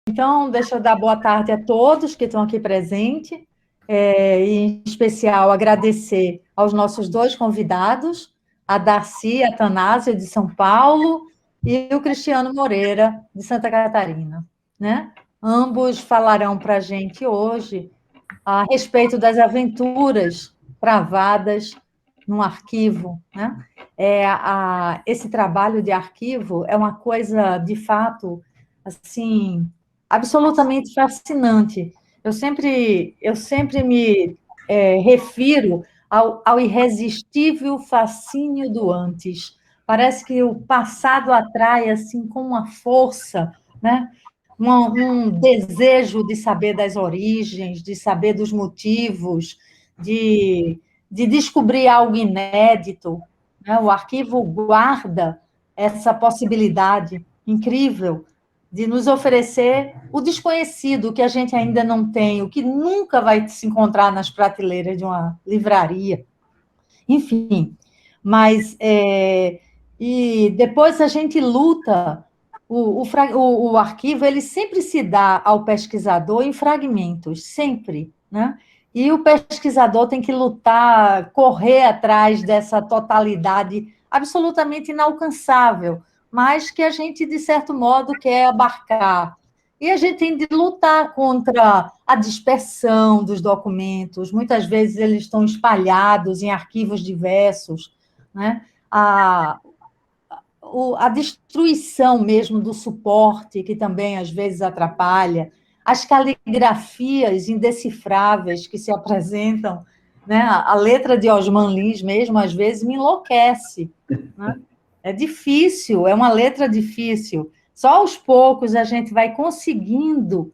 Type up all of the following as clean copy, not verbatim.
Então, deixa eu dar boa tarde a todos que estão aqui presentes, e, em especial, agradecer aos nossos dois convidados, a Darcy Atanásio, de São Paulo, e o Cristiano Moreira, de Santa Catarina, né? Ambos falarão para a gente hoje a respeito das aventuras travadas num arquivo, né? Esse trabalho de arquivo é uma coisa, de fato, assim, absolutamente fascinante. Eu sempre me refiro ao irresistível fascínio do antes. Parece que o passado atrai assim com uma força, né? Um desejo de saber das origens, de saber dos motivos, de descobrir algo inédito, né? O arquivo guarda essa possibilidade incrível de nos oferecer o desconhecido, que a gente ainda não tem, o que nunca vai se encontrar nas prateleiras de uma livraria. Enfim, mas e depois a gente luta. O arquivo ele sempre se dá ao pesquisador em fragmentos, sempre, né? E o pesquisador tem que lutar, correr atrás dessa totalidade absolutamente inalcançável, mas que a gente, de certo modo, quer abarcar. E a gente tem de lutar contra a dispersão dos documentos, muitas vezes eles estão espalhados em arquivos diversos, né? A destruição mesmo do suporte, que também às vezes atrapalha, as caligrafias indecifráveis que se apresentam, né? A letra de Osman Lins mesmo, às vezes, me enlouquece, né? É difícil, é uma letra difícil. Só aos poucos a gente vai conseguindo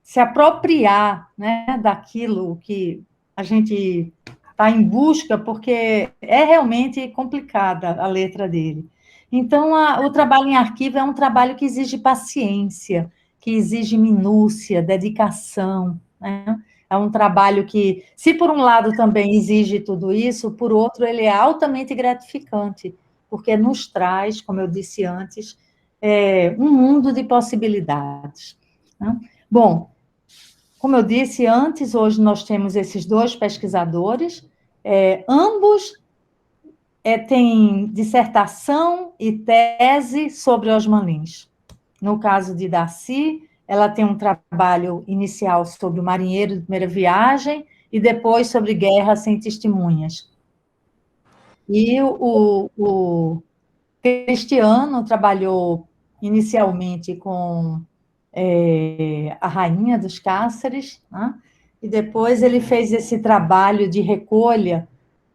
se apropriar, né, daquilo que a gente está em busca, porque é realmente complicada a letra dele. Então, o trabalho em arquivo é um trabalho que exige paciência, que exige minúcia, dedicação, né? É um trabalho que, se por um lado também exige tudo isso, por outro, ele é altamente gratificante, porque nos traz, como eu disse antes, um mundo de possibilidades, né? Bom, como eu disse antes, hoje nós temos esses dois pesquisadores, ambos têm dissertação e tese sobre Osman Lins. No caso de Darcy, ela tem um trabalho inicial sobre o marinheiro de primeira viagem e depois sobre Guerra sem Testemunhas. E o Cristiano trabalhou inicialmente com a Rainha dos Cáceres, né? E depois ele fez esse trabalho de recolha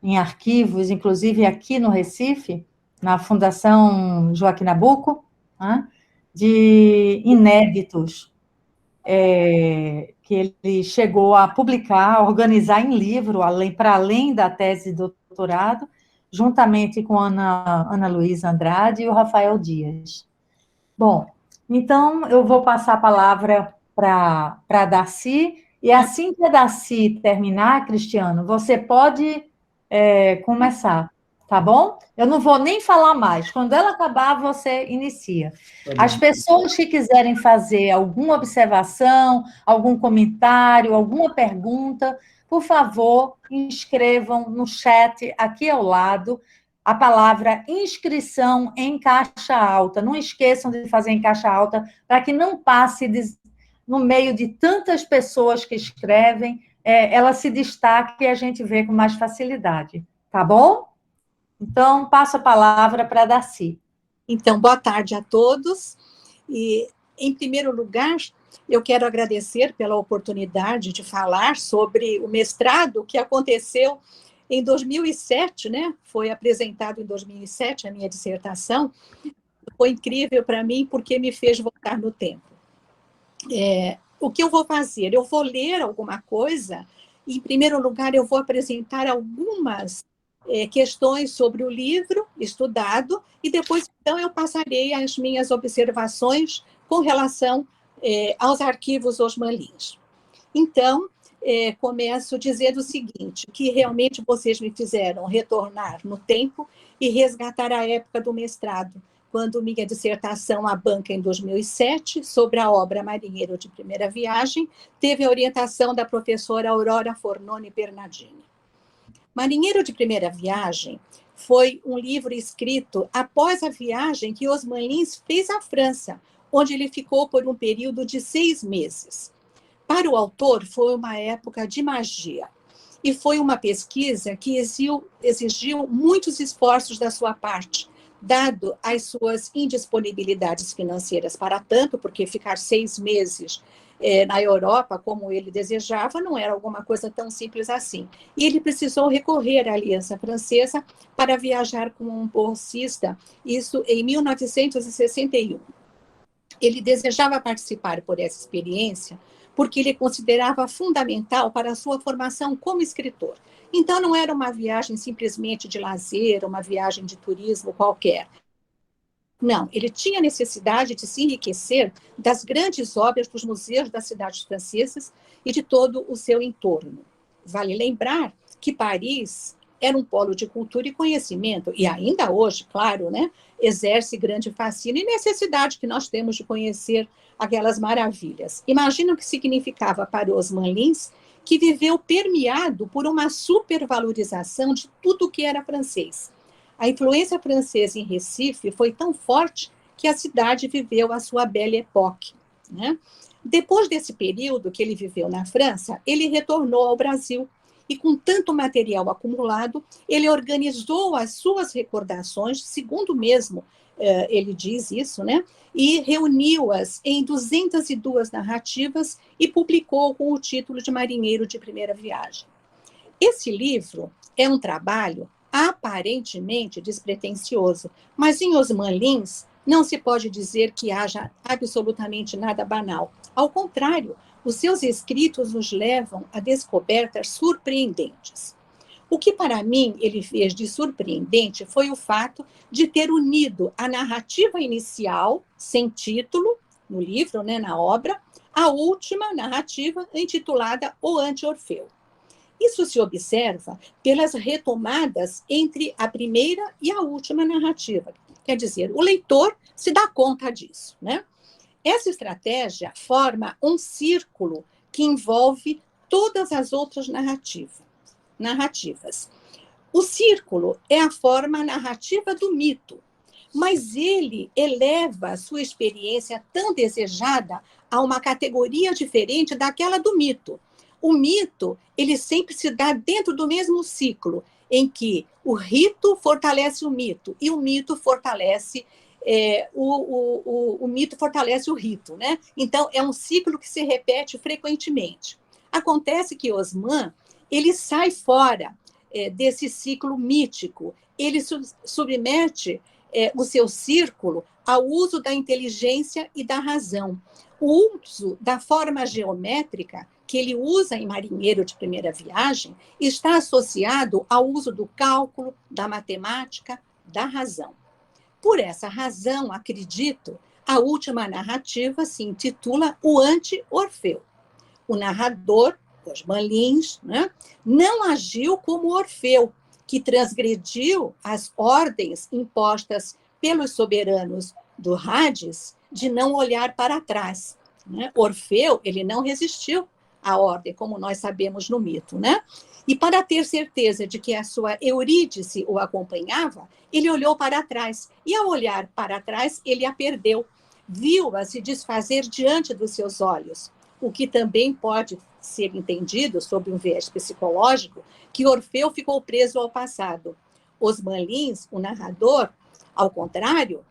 em arquivos, inclusive aqui no Recife, na Fundação Joaquim Nabuco, né? De inéditos, que ele chegou a publicar, a organizar em livro, para além da tese de doutorado, juntamente com Ana Luísa Andrade e o Rafael Dias. Bom, então eu vou passar a palavra para a Darcy, e assim que a Darcy terminar, Cristiano, você pode começar, tá bom? Eu não vou nem falar mais. Quando ela acabar, você inicia. As pessoas que quiserem fazer alguma observação, algum comentário, alguma pergunta, por favor, inscrevam no chat aqui ao lado a palavra inscrição em caixa alta. Não esqueçam de fazer em caixa alta, para que não passe no meio de tantas pessoas que escrevem, ela se destaque e a gente vê com mais facilidade. Tá bom? Então, passo a palavra para a Darcy. Então, boa tarde a todos. E, em primeiro lugar, eu quero agradecer pela oportunidade de falar sobre o mestrado que aconteceu em 2007, né? Foi apresentado em 2007 a minha dissertação. Foi incrível para mim porque me fez voltar no tempo. O que eu vou fazer? Eu vou ler alguma coisa e, em primeiro lugar, eu vou apresentar algumas questões sobre o livro estudado e depois, então, eu passarei as minhas observações com relação aos arquivos Osman Lins. Então, começo dizendo o seguinte, que realmente vocês me fizeram retornar no tempo e resgatar a época do mestrado, quando minha dissertação à banca em 2007, sobre a obra Marinheiro de Primeira Viagem, teve a orientação da professora Aurora Fornoni Bernardini. Marinheiro de Primeira Viagem foi um livro escrito após a viagem que Osman Lins fez à França, onde ele ficou por um período de 6 meses. Para o autor, foi uma época de magia, e foi uma pesquisa que exigiu muitos esforços da sua parte, dado as suas indisponibilidades financeiras para tanto, porque ficar 6 meses na Europa, como ele desejava, não era alguma coisa tão simples assim. E ele precisou recorrer à Aliança Francesa para viajar como um bolsista, isso em 1961. Ele desejava participar por essa experiência, porque ele considerava fundamental para a sua formação como escritor. Então, não era uma viagem simplesmente de lazer, uma viagem de turismo qualquer. Não, ele tinha necessidade de se enriquecer das grandes obras dos museus das cidades francesas e de todo o seu entorno. Vale lembrar que Paris era um polo de cultura e conhecimento, e ainda hoje, claro, né, exerce grande fascínio e necessidade que nós temos de conhecer aquelas maravilhas. Imagina o que significava para Osman Lins, que viveu permeado por uma supervalorização de tudo que era francês. A influência francesa em Recife foi tão forte que a cidade viveu a sua Belle Époque, né? Depois desse período que ele viveu na França, ele retornou ao Brasil e, com tanto material acumulado, ele organizou as suas recordações, segundo mesmo ele diz isso, né? E reuniu-as em 202 narrativas e publicou com o título de Marinheiro de Primeira Viagem. Esse livro é um trabalho aparentemente despretensioso, mas em Osman Lins não se pode dizer que haja absolutamente nada banal. Ao contrário, os seus escritos nos levam a descobertas surpreendentes. O que para mim ele fez de surpreendente foi o fato de ter unido a narrativa inicial, sem título, no livro, né, na obra, a última narrativa intitulada O Anti-Orfeu. Isso se observa pelas retomadas entre a primeira e a última narrativa. Quer dizer, o leitor se dá conta disso, né? Essa estratégia forma um círculo que envolve todas as outras narrativas. O círculo é a forma narrativa do mito, mas ele eleva a sua experiência tão desejada a uma categoria diferente daquela do mito. O mito, ele sempre se dá dentro do mesmo ciclo, em que o rito fortalece o mito e o mito fortalece o mito fortalece o rito, né? Então, é um ciclo que se repete frequentemente. Acontece que Osman, ele sai fora desse ciclo mítico, ele submete o seu círculo ao uso da inteligência e da razão. O uso da forma geométrica que ele usa em Marinheiro de Primeira Viagem está associado ao uso do cálculo, da matemática, da razão. Por essa razão, acredito, a última narrativa se intitula O Anti-Orfeu. O narrador, Osman Lins, né, não agiu como Orfeu, que transgrediu as ordens impostas pelos soberanos do Hades de não olhar para trás, né? Orfeu, ele não resistiu à ordem, como nós sabemos no mito, né? E para ter certeza de que a sua Eurídice o acompanhava, ele olhou para trás. E ao olhar para trás, ele a perdeu. Viu-a se desfazer diante dos seus olhos. O que também pode ser entendido, sob um viés psicológico, que Orfeu ficou preso ao passado. Osman Lins, o narrador, ao contrário,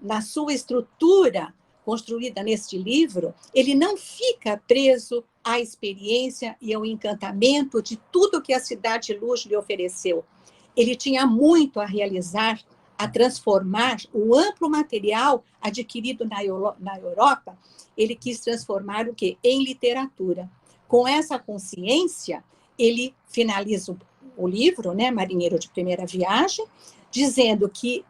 na sua estrutura construída neste livro, ele não fica preso à experiência e ao encantamento de tudo que a Cidade Luz lhe ofereceu. Ele tinha muito a realizar, a transformar o amplo material adquirido na Europa, ele quis transformar o quê? Em literatura. Com essa consciência, ele finaliza o livro, né, Marinheiro de Primeira Viagem, dizendo que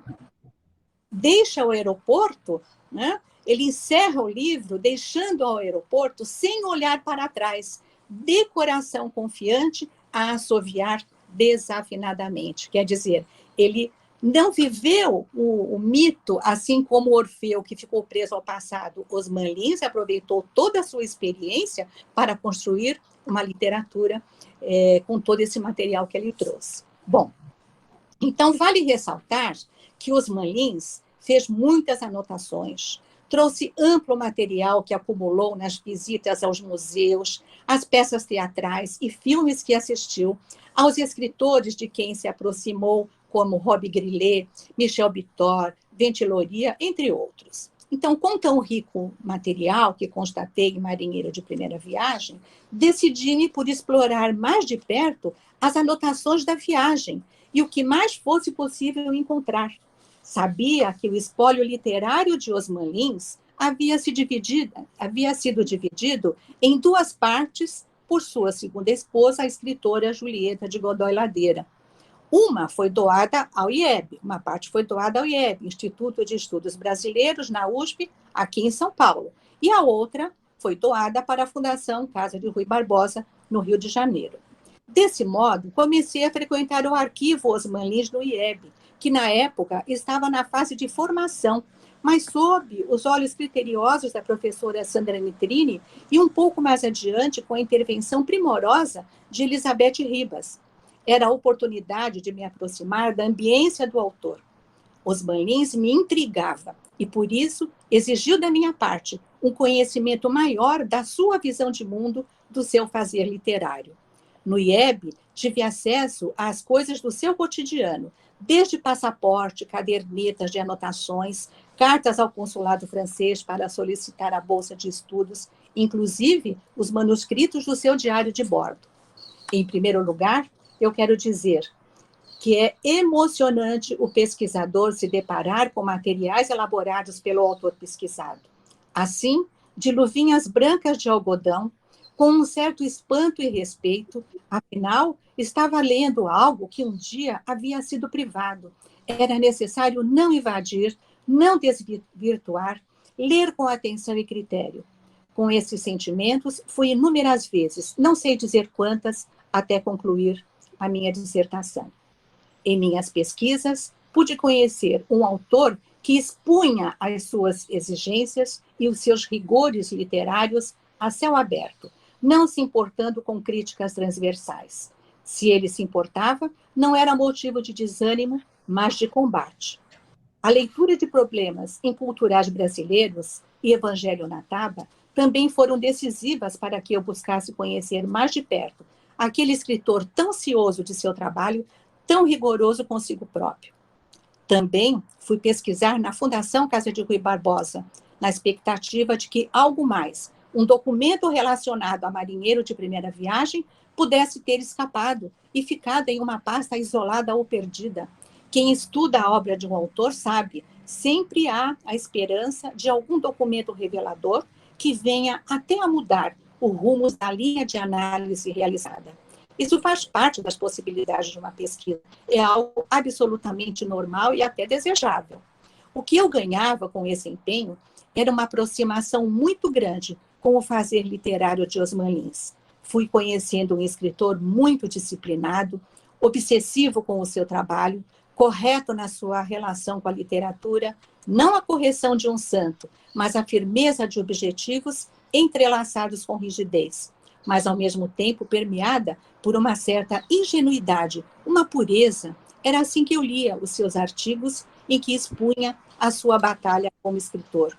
deixa o aeroporto, né? Ele encerra o livro deixando ao aeroporto sem olhar para trás, de coração confiante a assoviar desafinadamente. Quer dizer, ele não viveu o mito, assim como Orfeu, que ficou preso ao passado. Osman Lins aproveitou toda a sua experiência para construir uma literatura com todo esse material que ele trouxe. Bom, então vale ressaltar que Osman Lins fez muitas anotações, trouxe amplo material que acumulou nas visitas aos museus, às peças teatrais e filmes que assistiu, aos escritores de quem se aproximou, como Rob Grillet, Michel Bitor, Ventiloria, entre outros. Então, com tão rico material que constatei em Marinheiro de Primeira Viagem, decidi-me por explorar mais de perto as anotações da viagem e o que mais fosse possível encontrar. Sabia que o espólio literário de Osman Lins havia sido dividido em duas partes por sua segunda esposa, a escritora Julieta de Godoy Ladeira. Uma foi doada ao IEB, uma parte foi doada ao IEB, Instituto de Estudos Brasileiros, na USP, aqui em São Paulo, e a outra foi doada para a Fundação Casa de Rui Barbosa, no Rio de Janeiro. Desse modo, comecei a frequentar o arquivo Osman Lins no IEB, que na época estava na fase de formação, mas sob os olhos criteriosos da professora Sandra Nitrini e um pouco mais adiante com a intervenção primorosa de Elizabeth Ribas. Era a oportunidade de me aproximar da ambiência do autor. Osman Lins me intrigava e, por isso, exigiu da minha parte um conhecimento maior da sua visão de mundo, do seu fazer literário. No IEB, tive acesso às coisas do seu cotidiano, desde passaporte, cadernetas de anotações, cartas ao consulado francês para solicitar a bolsa de estudos, inclusive os manuscritos do seu diário de bordo. Em primeiro lugar, eu quero dizer que é emocionante o pesquisador se deparar com materiais elaborados pelo autor pesquisado. Assim, de luvinhas brancas de algodão, com um certo espanto e respeito, afinal, estava lendo algo que um dia havia sido privado. Era necessário não invadir, não desvirtuar, ler com atenção e critério. Com esses sentimentos, fui inúmeras vezes, não sei dizer quantas, até concluir a minha dissertação. Em minhas pesquisas, pude conhecer um autor que expunha as suas exigências e os seus rigores literários a céu aberto, não se importando com críticas transversais. Se ele se importava, não era motivo de desânimo, mas de combate. A leitura de problemas inculturais brasileiros e Evangelho na Taba também foram decisivas para que eu buscasse conhecer mais de perto aquele escritor tão cioso de seu trabalho, tão rigoroso consigo próprio. Também fui pesquisar na Fundação Casa de Rui Barbosa, na expectativa de que algo mais, um documento relacionado a Marinheiro de Primeira Viagem, pudesse ter escapado e ficado em uma pasta isolada ou perdida. Quem estuda a obra de um autor sabe, sempre há a esperança de algum documento revelador que venha até a mudar o rumo da linha de análise realizada. Isso faz parte das possibilidades de uma pesquisa. É algo absolutamente normal e até desejável. O que eu ganhava com esse empenho era uma aproximação muito grande com o fazer literário de Osman Lins. Fui conhecendo um escritor muito disciplinado, obsessivo com o seu trabalho, correto na sua relação com a literatura, não a correção de um santo, mas a firmeza de objetivos entrelaçados com rigidez, mas ao mesmo tempo permeada por uma certa ingenuidade, uma pureza. Era assim que eu lia os seus artigos em que expunha a sua batalha como escritor.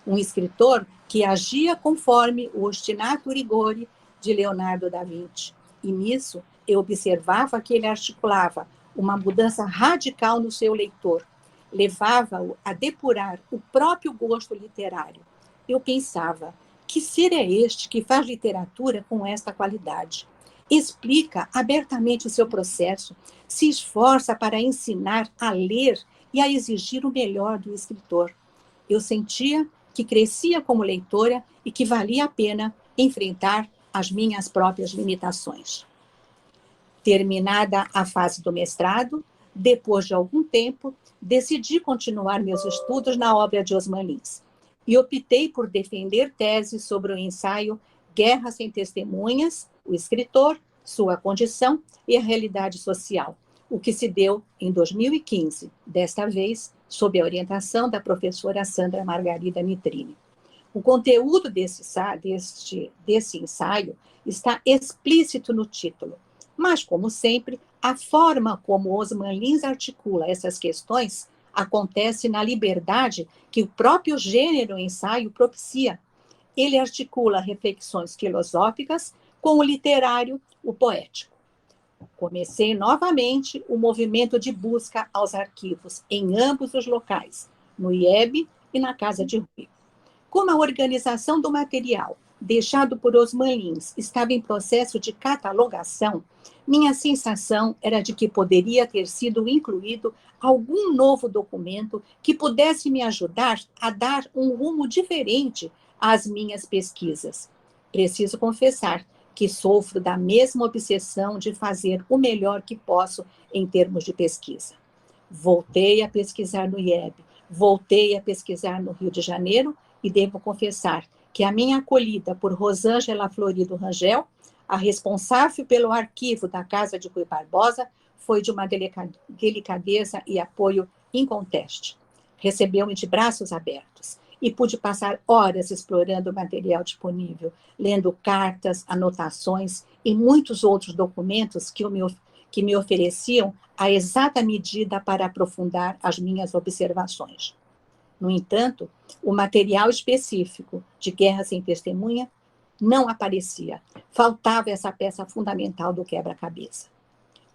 Um escritor que agia conforme o ostinato rigore de Leonardo da Vinci. E nisso eu observava que ele articulava uma mudança radical no seu leitor, levava-o a depurar o próprio gosto literário. Eu pensava, que ser é este que faz literatura com esta qualidade? Explica abertamente o seu processo, se esforça para ensinar a ler e a exigir o melhor do escritor. Eu sentia que crescia como leitora e que valia a pena enfrentar as minhas próprias limitações. Terminada a fase do mestrado, depois de algum tempo, decidi continuar meus estudos na obra de Osman Lins e optei por defender tese sobre o ensaio Guerra sem Testemunhas, o escritor, sua condição e a realidade social, o que se deu em 2015, desta vez sob a orientação da professora Sandra Margarida Nitrini. O conteúdo desse ensaio está explícito no título, mas, como sempre, a forma como Osman Lins articula essas questões acontece na liberdade que o próprio gênero ensaio propicia. Ele articula reflexões filosóficas com o literário, o poético. Comecei novamente o movimento de busca aos arquivos em ambos os locais, no IEB e na Casa de Rui. Como a organização do material deixado por Osman Lins estava em processo de catalogação, minha sensação era de que poderia ter sido incluído algum novo documento que pudesse me ajudar a dar um rumo diferente às minhas pesquisas. Preciso confessar que sofro da mesma obsessão de fazer o melhor que posso em termos de pesquisa. Voltei a pesquisar no IEB, voltei a pesquisar no Rio de Janeiro e devo confessar que a minha acolhida por Rosângela Florido Rangel, a responsável pelo arquivo da Casa de Rui Barbosa, foi de uma delicadeza e apoio inconteste. Recebeu-me de braços abertos e pude passar horas explorando o material disponível, lendo cartas, anotações e muitos outros documentos que me ofereciam a exata medida para aprofundar as minhas observações. No entanto, o material específico de Guerra Sem Testemunha não aparecia. Faltava essa peça fundamental do quebra-cabeça.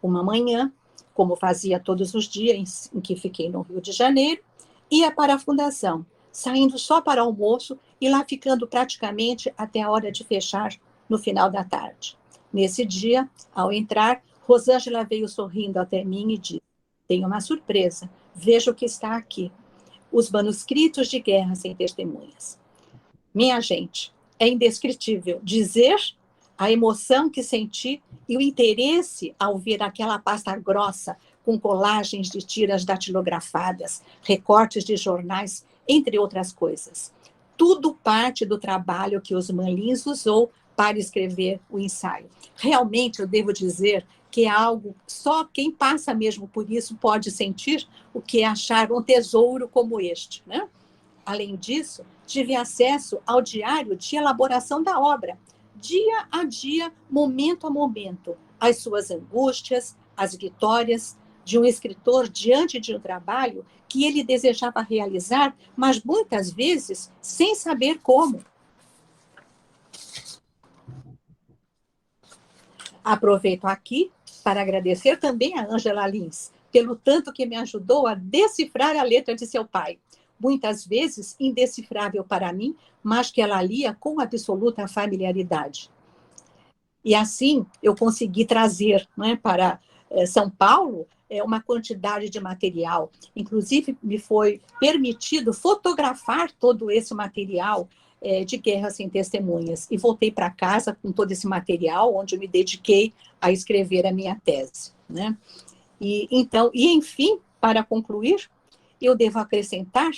Uma manhã, como fazia todos os dias em que fiquei no Rio de Janeiro, ia para a fundação, saindo só para almoço e lá ficando praticamente até a hora de fechar no final da tarde. Nesse dia, ao entrar, Rosângela veio sorrindo até mim e disse: "Tenho uma surpresa, veja o que está aqui. Os manuscritos de Guerra Sem Testemunhas." Minha gente, é indescritível dizer a emoção que senti e o interesse ao ver aquela pasta grossa com colagens de tiras datilografadas, recortes de jornais, entre outras coisas. Tudo parte do trabalho que Osman Lins usou para escrever o ensaio. Realmente, eu devo dizer que é algo, só quem passa mesmo por isso pode sentir o que é achar um tesouro como este, né? Além disso, tive acesso ao diário de elaboração da obra, dia a dia, momento a momento, as suas angústias, as vitórias de um escritor diante de um trabalho que ele desejava realizar, mas muitas vezes sem saber como. Aproveito aqui para agradecer também a Ângela Lins, pelo tanto que me ajudou a decifrar a letra de seu pai, muitas vezes indecifrável para mim, mas que ela lia com absoluta familiaridade. E assim eu consegui trazer, né, para São Paulo uma quantidade de material. Inclusive, me foi permitido fotografar todo esse material de Guerra Sem Testemunhas. E voltei para casa com todo esse material, onde eu me dediquei a escrever a minha tese, né? Enfim, para concluir, eu devo acrescentar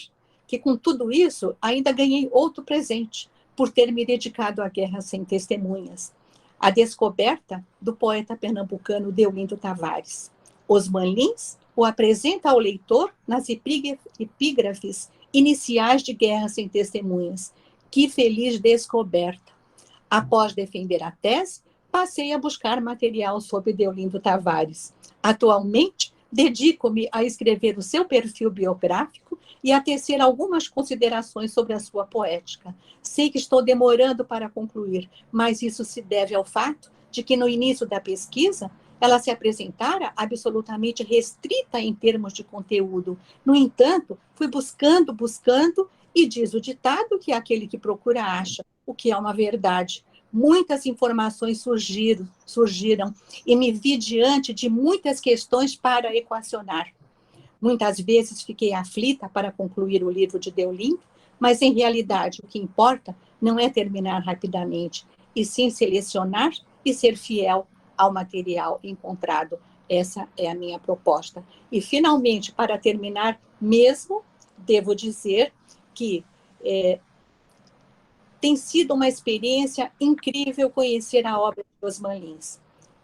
que, com tudo isso, ainda ganhei outro presente, por ter me dedicado à Guerra Sem Testemunhas, a descoberta do poeta pernambucano Deolindo Tavares. Osman Lins o apresenta ao leitor nas epígrafes iniciais de Guerra Sem Testemunhas. Que feliz descoberta! Após defender a tese, passei a buscar material sobre Deolindo Tavares. Atualmente, dedico-me a escrever o seu perfil biográfico e a tecer algumas considerações sobre a sua poética. Sei que estou demorando para concluir, mas isso se deve ao fato de que, no início da pesquisa, ela se apresentara absolutamente restrita em termos de conteúdo. No entanto, fui buscando, e diz o ditado que aquele que procura acha, o que é uma verdade. Muitas informações surgiram e me vi diante de muitas questões para equacionar. Muitas vezes fiquei aflita para concluir o livro de Deolindo, mas, em realidade, o que importa não é terminar rapidamente, e sim selecionar e ser fiel ao material encontrado. Essa é a minha proposta. E, finalmente, para terminar mesmo, devo dizer que tem sido uma experiência incrível conhecer a obra de Osman Lins.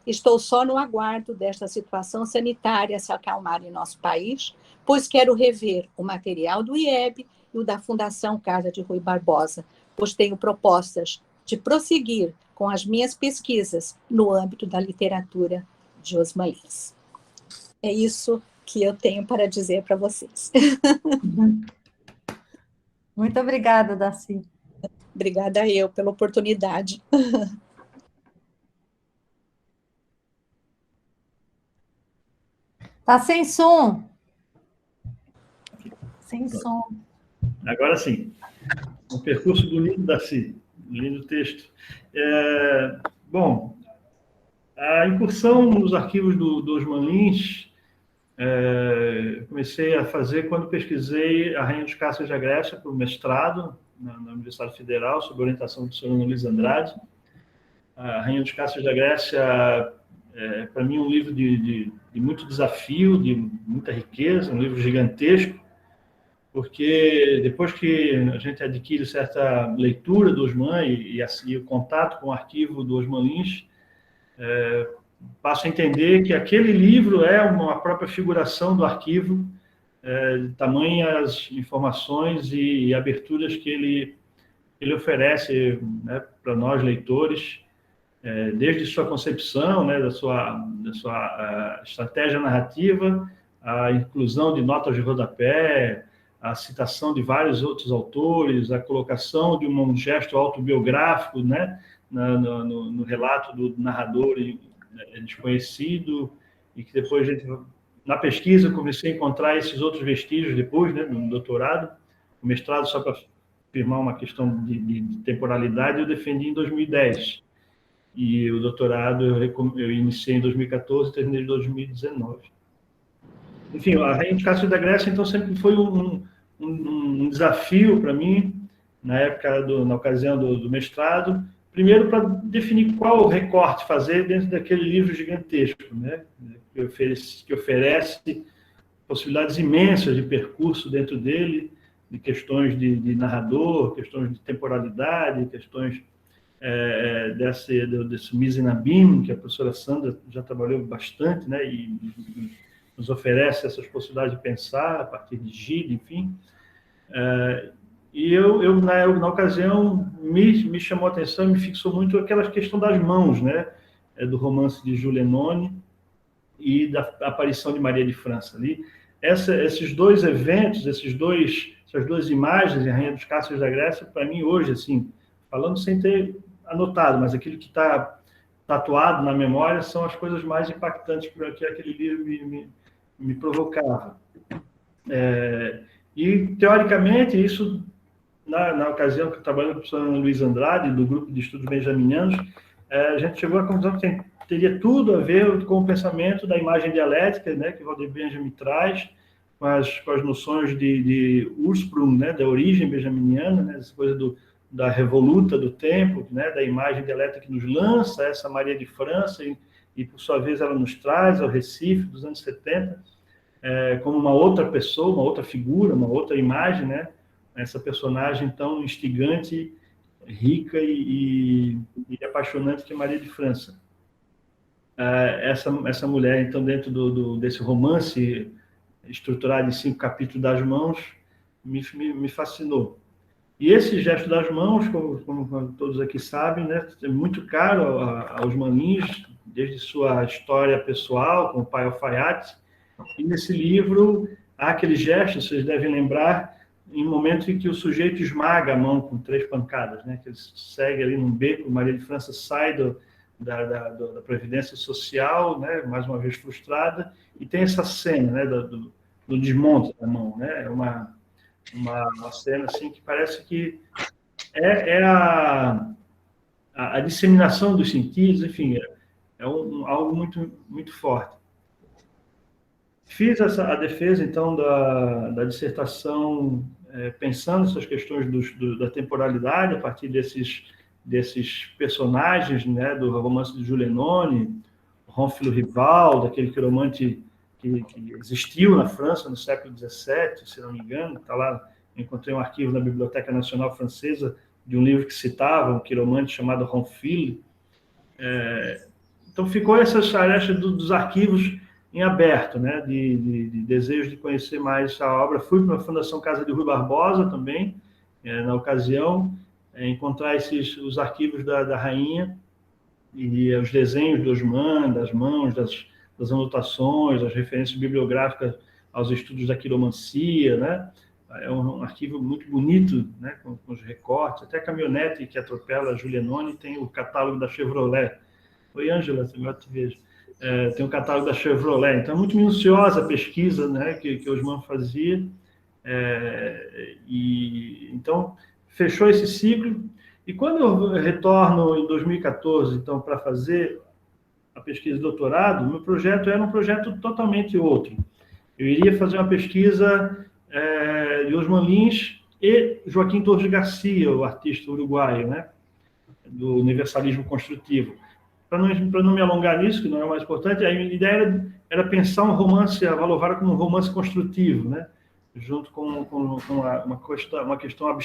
Estou só no aguardo desta situação sanitária se acalmar em nosso país, pois quero rever o material do IEB e o da Fundação Casa de Rui Barbosa, pois tenho propostas de prosseguir com as minhas pesquisas no âmbito da literatura de Osma Lins. É isso que eu tenho para dizer para vocês. Muito obrigada, Darcy. Obrigada eu pela oportunidade. Tá sem som. Sem som. Agora sim. Um percurso bonito, Darcy. Lindo texto. Bom, a incursão nos arquivos do Osma Lins, comecei a fazer quando pesquisei a Rainha dos Castros da Grécia para o mestrado na Universidade Federal, sob orientação do senhor Luiz Andrade. A Rainha dos Castros da Grécia para mim, um livro de muito desafio, de muita riqueza, um livro gigantesco, porque depois que a gente adquire certa leitura do Osman e o contato com o arquivo do Osma Lins, passo a entender que aquele livro é uma própria figuração do arquivo, de tamanhas informações e aberturas que ele oferece, né, para nós leitores, desde sua concepção, né, da sua estratégia narrativa, a inclusão de notas de rodapé, a citação de vários outros autores, a colocação de um gesto autobiográfico, né, no relato do narrador desconhecido, e que depois, na pesquisa, comecei a encontrar esses outros vestígios depois, né, no doutorado. O mestrado, só para afirmar uma questão de temporalidade, eu defendi em 2010. E o doutorado eu iniciei em 2014 e terminei em 2019. Enfim, a Rainha dos Castros da Grécia, então, sempre foi um desafio para mim, na ocasião do mestrado, primeiro para definir qual recorte fazer dentro daquele livro gigantesco, né, que oferece possibilidades imensas de percurso dentro dele, de questões de narrador, questões de temporalidade, questões desse Misenabim, que a professora Sandra já trabalhou bastante, né, e nos oferece essas possibilidades de pensar a partir de Gide, enfim. E na ocasião, me chamou a atenção, me fixou muito aquela questão das mãos, né, do romance de Jules Lenone e da aparição de Maria de França ali. Esses dois eventos, essas duas imagens, a Rainha dos Castros da Grécia, para mim hoje, assim, falando sem ter anotado, mas aquilo que está tatuado na memória são as coisas mais impactantes que aquele livro me provocava. E, teoricamente, isso, na ocasião que eu trabalhei com o professor Luiz Andrade, do grupo de estudos benjaminianos, a gente chegou à conclusão que teria tudo a ver com o pensamento da imagem dialética, né, que o Walter Benjamin traz, com as noções de Ursprung, né, da origem benjaminiana, né, essa coisa da revoluta do tempo, né, da imagem dialética que nos lança essa Maria de França e, por sua vez, ela nos traz ao Recife dos anos 70, como uma outra pessoa, uma outra figura, uma outra imagem, né, essa personagem tão instigante, rica e apaixonante que é Maria de França. Essa mulher, então, dentro desse romance estruturado em 5 capítulos das mãos, me fascinou. E esse gesto das mãos, como todos aqui sabem, né, é muito caro aos Osma Lins, desde sua história pessoal com o pai alfaiate. E nesse livro há aquele gesto, vocês devem lembrar, em um momento em que o sujeito esmaga a mão com 3 pancadas, né, que ele segue ali num beco, Maria de França sai da Previdência Social, né, mais uma vez frustrada, e tem essa cena, né, do desmonte da mão, né, uma cena assim que parece que é a disseminação dos sentidos, enfim, algo muito, muito forte. Fiz a defesa, então, da dissertação pensando essas questões da temporalidade a partir desses personagens, né, do romance de Jules Lenone, Ronfilo Rival, daquele quiromante que existiu na França no século XVII, se não me engano, está lá, encontrei um arquivo na Biblioteca Nacional Francesa de um livro que citava um quiromante chamado Ronfilo, Então, ficou essas arestas dos arquivos em aberto, né, de desejo de conhecer mais essa obra. Fui para a Fundação Casa de Rui Barbosa também, na ocasião, encontrar os arquivos da rainha, e os desenhos dos das mãos, das anotações, as referências bibliográficas aos estudos da quiromancia, né? É um arquivo muito bonito, né? Com os recortes, até a caminhonete que atropela a Julianone tem o catálogo da Chevrolet. Oi, Ângela, agora te vejo. Tem o catálogo da Chevrolet. Então, é muito minuciosa a pesquisa, né? Que o Osman fazia. Então, fechou esse ciclo. E quando eu retorno em 2014, então, para fazer a pesquisa de doutorado, meu projeto era um projeto totalmente outro. Eu iria fazer uma pesquisa de Osman Lins e Joaquim Torres Garcia, o artista uruguaio, né, do universalismo construtivo. Para não me alongar nisso, que não é o mais importante, a ideia era pensar um romance, a Valovara como um romance construtivo, né, junto com uma questão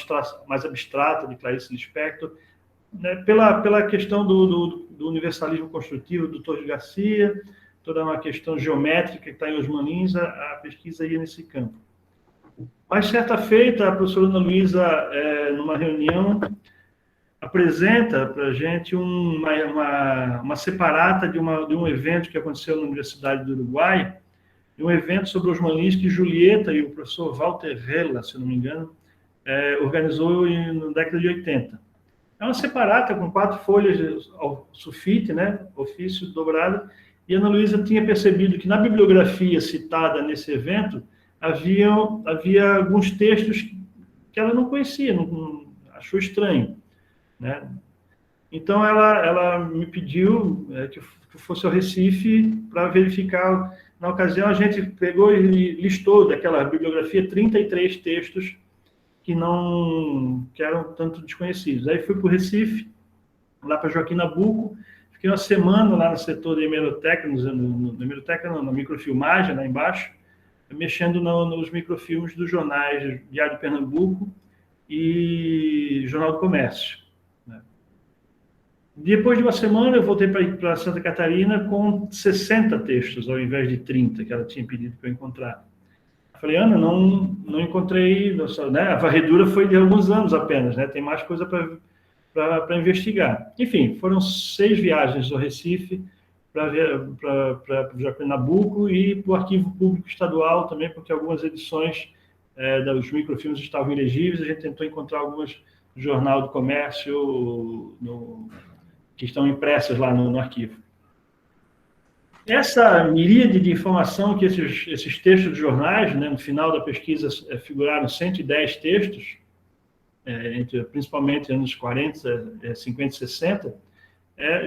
mais abstrata de Clarice Lispector, né, pela questão do universalismo construtivo do Torres Garcia, toda uma questão geométrica que está em Osman Lins, a pesquisa ia nesse campo. Mas, certa feita, a professora Ana Luísa, numa reunião, apresenta para a gente uma separata de um evento que aconteceu na Universidade do Uruguai, um evento sobre Osman Lins que Julieta e o professor Walter Vella, se não me engano, organizou na década de 80. É uma separata com 4 folhas ao sulfite, né, ofício dobrado, e a Ana Luísa tinha percebido que na bibliografia citada nesse evento havia alguns textos que ela não conhecia, não achou estranho, né? Então ela me pediu que eu fosse ao Recife para verificar. Na ocasião, a gente pegou e listou daquela bibliografia 33 textos que eram tanto desconhecidos. Aí fui para o Recife, lá para Joaquim Nabuco, fiquei uma semana lá no setor de hemeroteca, na microfilmagem, lá embaixo, mexendo nos microfilmes dos jornais Diário de Pernambuco e Jornal do Comércio. Depois de uma semana, eu voltei para Santa Catarina com 60 textos, ao invés de 30, que ela tinha pedido para eu encontrar. Eu falei, Ana, não encontrei, né? A varredura foi de alguns anos apenas, né? Tem mais coisa para investigar. Enfim, foram 6 viagens ao Recife, para o Joaquim Nabuco e para o Arquivo Público Estadual também, porque algumas edições dos microfilmes estavam ilegíveis, a gente tentou encontrar algumas no Jornal do Comércio, que estão impressas lá no arquivo. Essa miríade de informação que esses textos de jornais, né, no final da pesquisa figuraram 110 textos, principalmente anos 40, 50 e 60,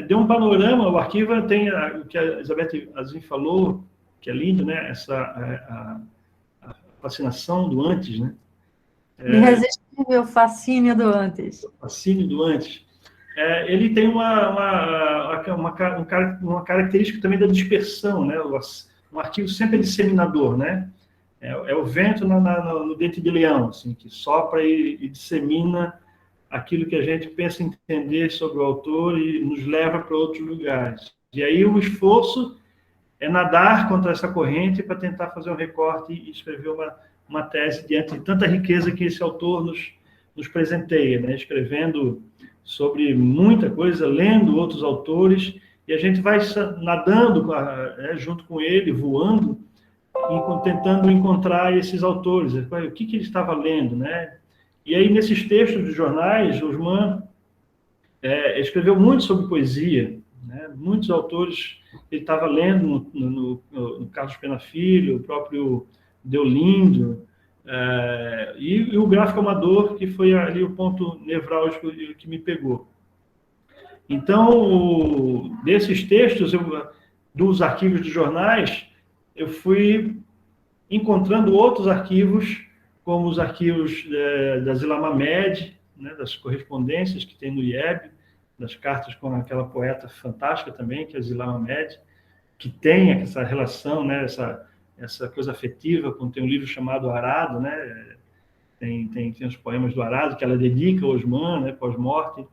deu um panorama. O arquivo tem o que a Elizabeth Azim falou, que é lindo, né, a fascinação do antes, né? Irresistível fascínio do antes. O fascínio do antes. Ele tem uma característica também da dispersão, né? Um arquivo sempre é disseminador, né? É o vento no dente de leão, assim, que sopra e dissemina aquilo que a gente pensa entender sobre o autor e nos leva para outros lugares. E aí o esforço é nadar contra essa corrente para tentar fazer um recorte e escrever uma tese diante de tanta riqueza que esse autor nos presenteia, né? Escrevendo sobre muita coisa, lendo outros autores, e a gente vai nadando junto com ele, voando, tentando encontrar esses autores, o que ele estava lendo, né? E aí, nesses textos de jornais, Osman escreveu muito sobre poesia, né? Muitos autores ele estava lendo no Carlos Pena Filho, o próprio Deolindo, e o gráfico amador, que foi ali o ponto nevrálgico que me pegou. Então, desses textos, dos arquivos de jornais, eu fui encontrando outros arquivos, como os arquivos da Zila Mamed, né, das correspondências que tem no IEB, das cartas com aquela poeta fantástica também, que é a Zila Mamed, que tem essa relação, né, essa coisa afetiva, tem um livro chamado Arado, né? Tem os poemas do Arado, que ela dedica ao Osman, né, pós-morte.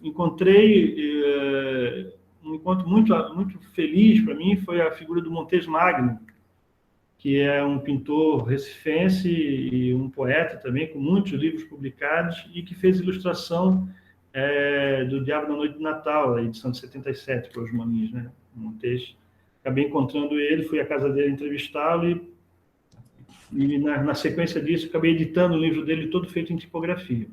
Encontrei um encontro muito feliz para mim foi a figura do Montes Magno, que é um pintor recifense e um poeta também, com muitos livros publicados, e que fez ilustração do Diabo na Noite de Natal, a edição de 77, para os Maninhos, né? Montes. Acabei encontrando ele, fui à casa dele entrevistá-lo e na sequência disso, acabei editando o livro dele todo feito em tipografia.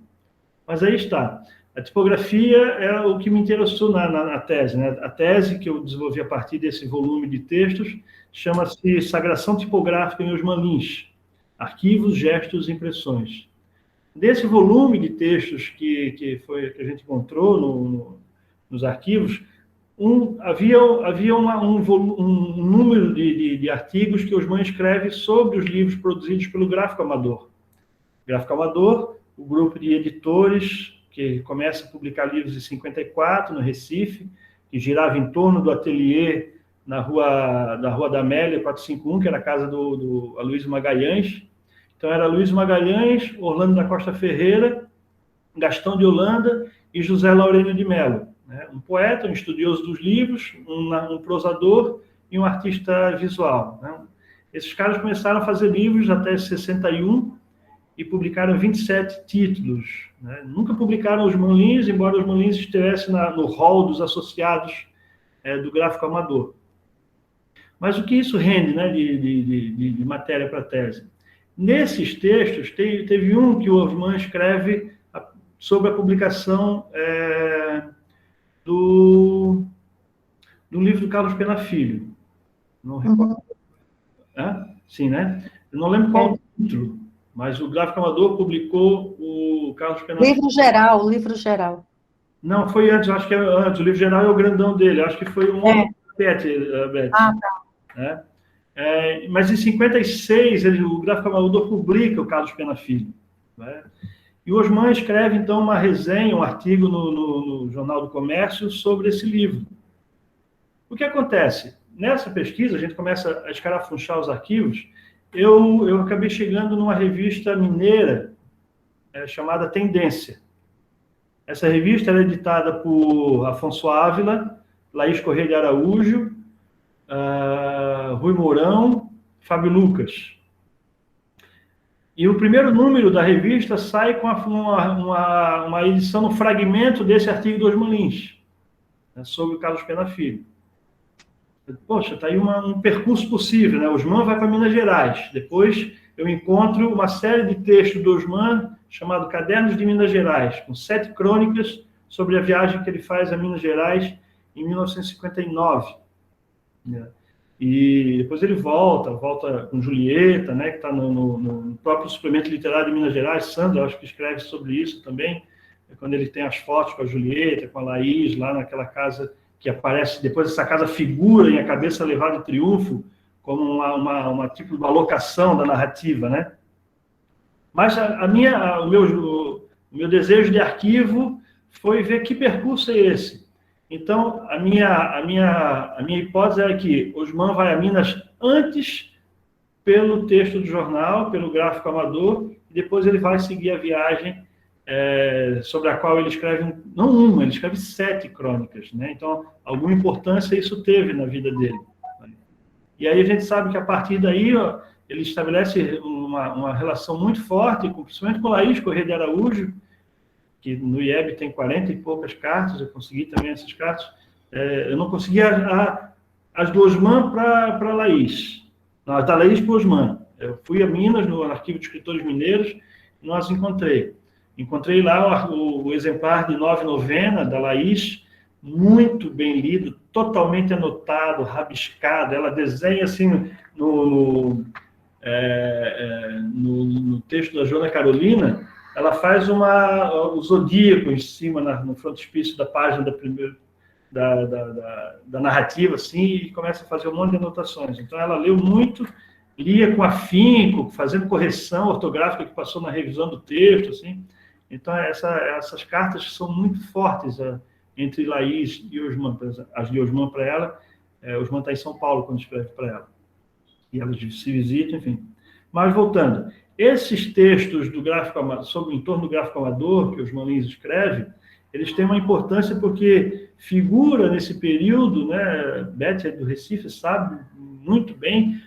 Mas aí está. A tipografia é o que me interessou na tese, né? A tese que eu desenvolvi a partir desse volume de textos chama-se Sagração Tipográfica em Osman Lins, Arquivos, Gestos e Impressões. Desse volume de textos que a gente encontrou nos arquivos, havia um número de artigos que Osman escreve sobre os livros produzidos pelo Gráfico Amador. Gráfico Amador, o grupo de editores que começa a publicar livros em 54, no Recife, que girava em torno do ateliê da Rua da Amélia, 451, que era a casa do Aloysio Magalhães. Então, era Aloysio Magalhães, Orlando da Costa Ferreira, Gastão de Holanda e José Laurênio de Mello, né? Um poeta, um estudioso dos livros, um prosador e um artista visual, né? Esses caras começaram a fazer livros até 61 e publicaram 27 títulos, né? Nunca publicaram Osman Lins, embora Osman Lins estivesse no hall dos associados do Gráfico Amador. Mas o que isso rende, né, de matéria para a tese? Nesses textos, teve um que o Osman escreve sobre a publicação do livro do Carlos Pena Filho. Não recordo. Sim, né? Eu não lembro qual o título, mas o Gráfico Amador publicou o Carlos Pena Filho. O livro geral. Não, foi antes, acho que é antes. O livro geral é o grandão dele, acho que foi um outro Beth. Ah, tá. Mas em 56, o Gráfico Amador publica o Carlos Pena Filho, né? E o Osman escreve, então, uma resenha, um artigo no Jornal do Comércio sobre esse livro. O que acontece? Nessa pesquisa, a gente começa a escarafunchar os arquivos, eu acabei chegando numa revista mineira chamada Tendência. Essa revista era editada por Afonso Ávila, Laís Corrêa de Araújo, Rui Mourão, Fábio Lucas. E o primeiro número da revista sai com uma edição, um fragmento desse artigo do Osman Lins, né, sobre o Carlos Pena Filho. Poxa, está aí um percurso possível, né? Osman vai para Minas Gerais. Depois eu encontro uma série de textos do Osman chamado Cadernos de Minas Gerais, com 7 crônicas sobre a viagem que ele faz a Minas Gerais em 1959. Né? E depois ele volta com Julieta, né, que está no próprio suplemento literário de Minas Gerais. Sandra, acho que escreve sobre isso também, quando ele tem as fotos com a Julieta, com a Laís, lá naquela casa que aparece, depois essa casa figura em A Cabeça Levada de Triunfo, como uma tipo de alocação da narrativa, né? Mas o meu desejo de arquivo foi ver que percurso é esse. Então, a minha hipótese é que Osman vai a Minas antes pelo texto do jornal, pelo Gráfico Amador, e depois ele vai seguir a viagem sobre a qual ele escreve, ele escreve 7 crônicas, né? Então, alguma importância isso teve na vida dele. E aí a gente sabe que a partir daí ele estabelece uma relação muito forte, principalmente com Laís Corrêa de Araújo, que no IEB tem 40 e poucas cartas, eu consegui também essas cartas. Eu não consegui as do Osman para Laís. Não, as da Laís para o Osman. Eu fui a Minas, no Arquivo de Escritores Mineiros, e nós encontrei. Encontrei lá o exemplar de 9/90 da Laís, muito bem lido, totalmente anotado, rabiscado. Ela desenha assim no texto da Joana Carolina, ela faz o zodíaco em cima, no frontispício da página da narrativa, assim, e começa a fazer um monte de anotações. Então, ela leu muito, lia com afinco, fazendo correção ortográfica que passou na revisão do texto, assim. Então, essas cartas são muito fortes entre Laís e Osman. As de Osman para ela, Osman está em São Paulo quando escreve para ela. E elas se visitam, enfim. Mas, voltando, esses textos do Gráfico Amador, sobre o entorno do Gráfico Amador, que Osman Lins escreve, eles têm uma importância porque figura nesse período, né, Beth do Recife sabe muito bem,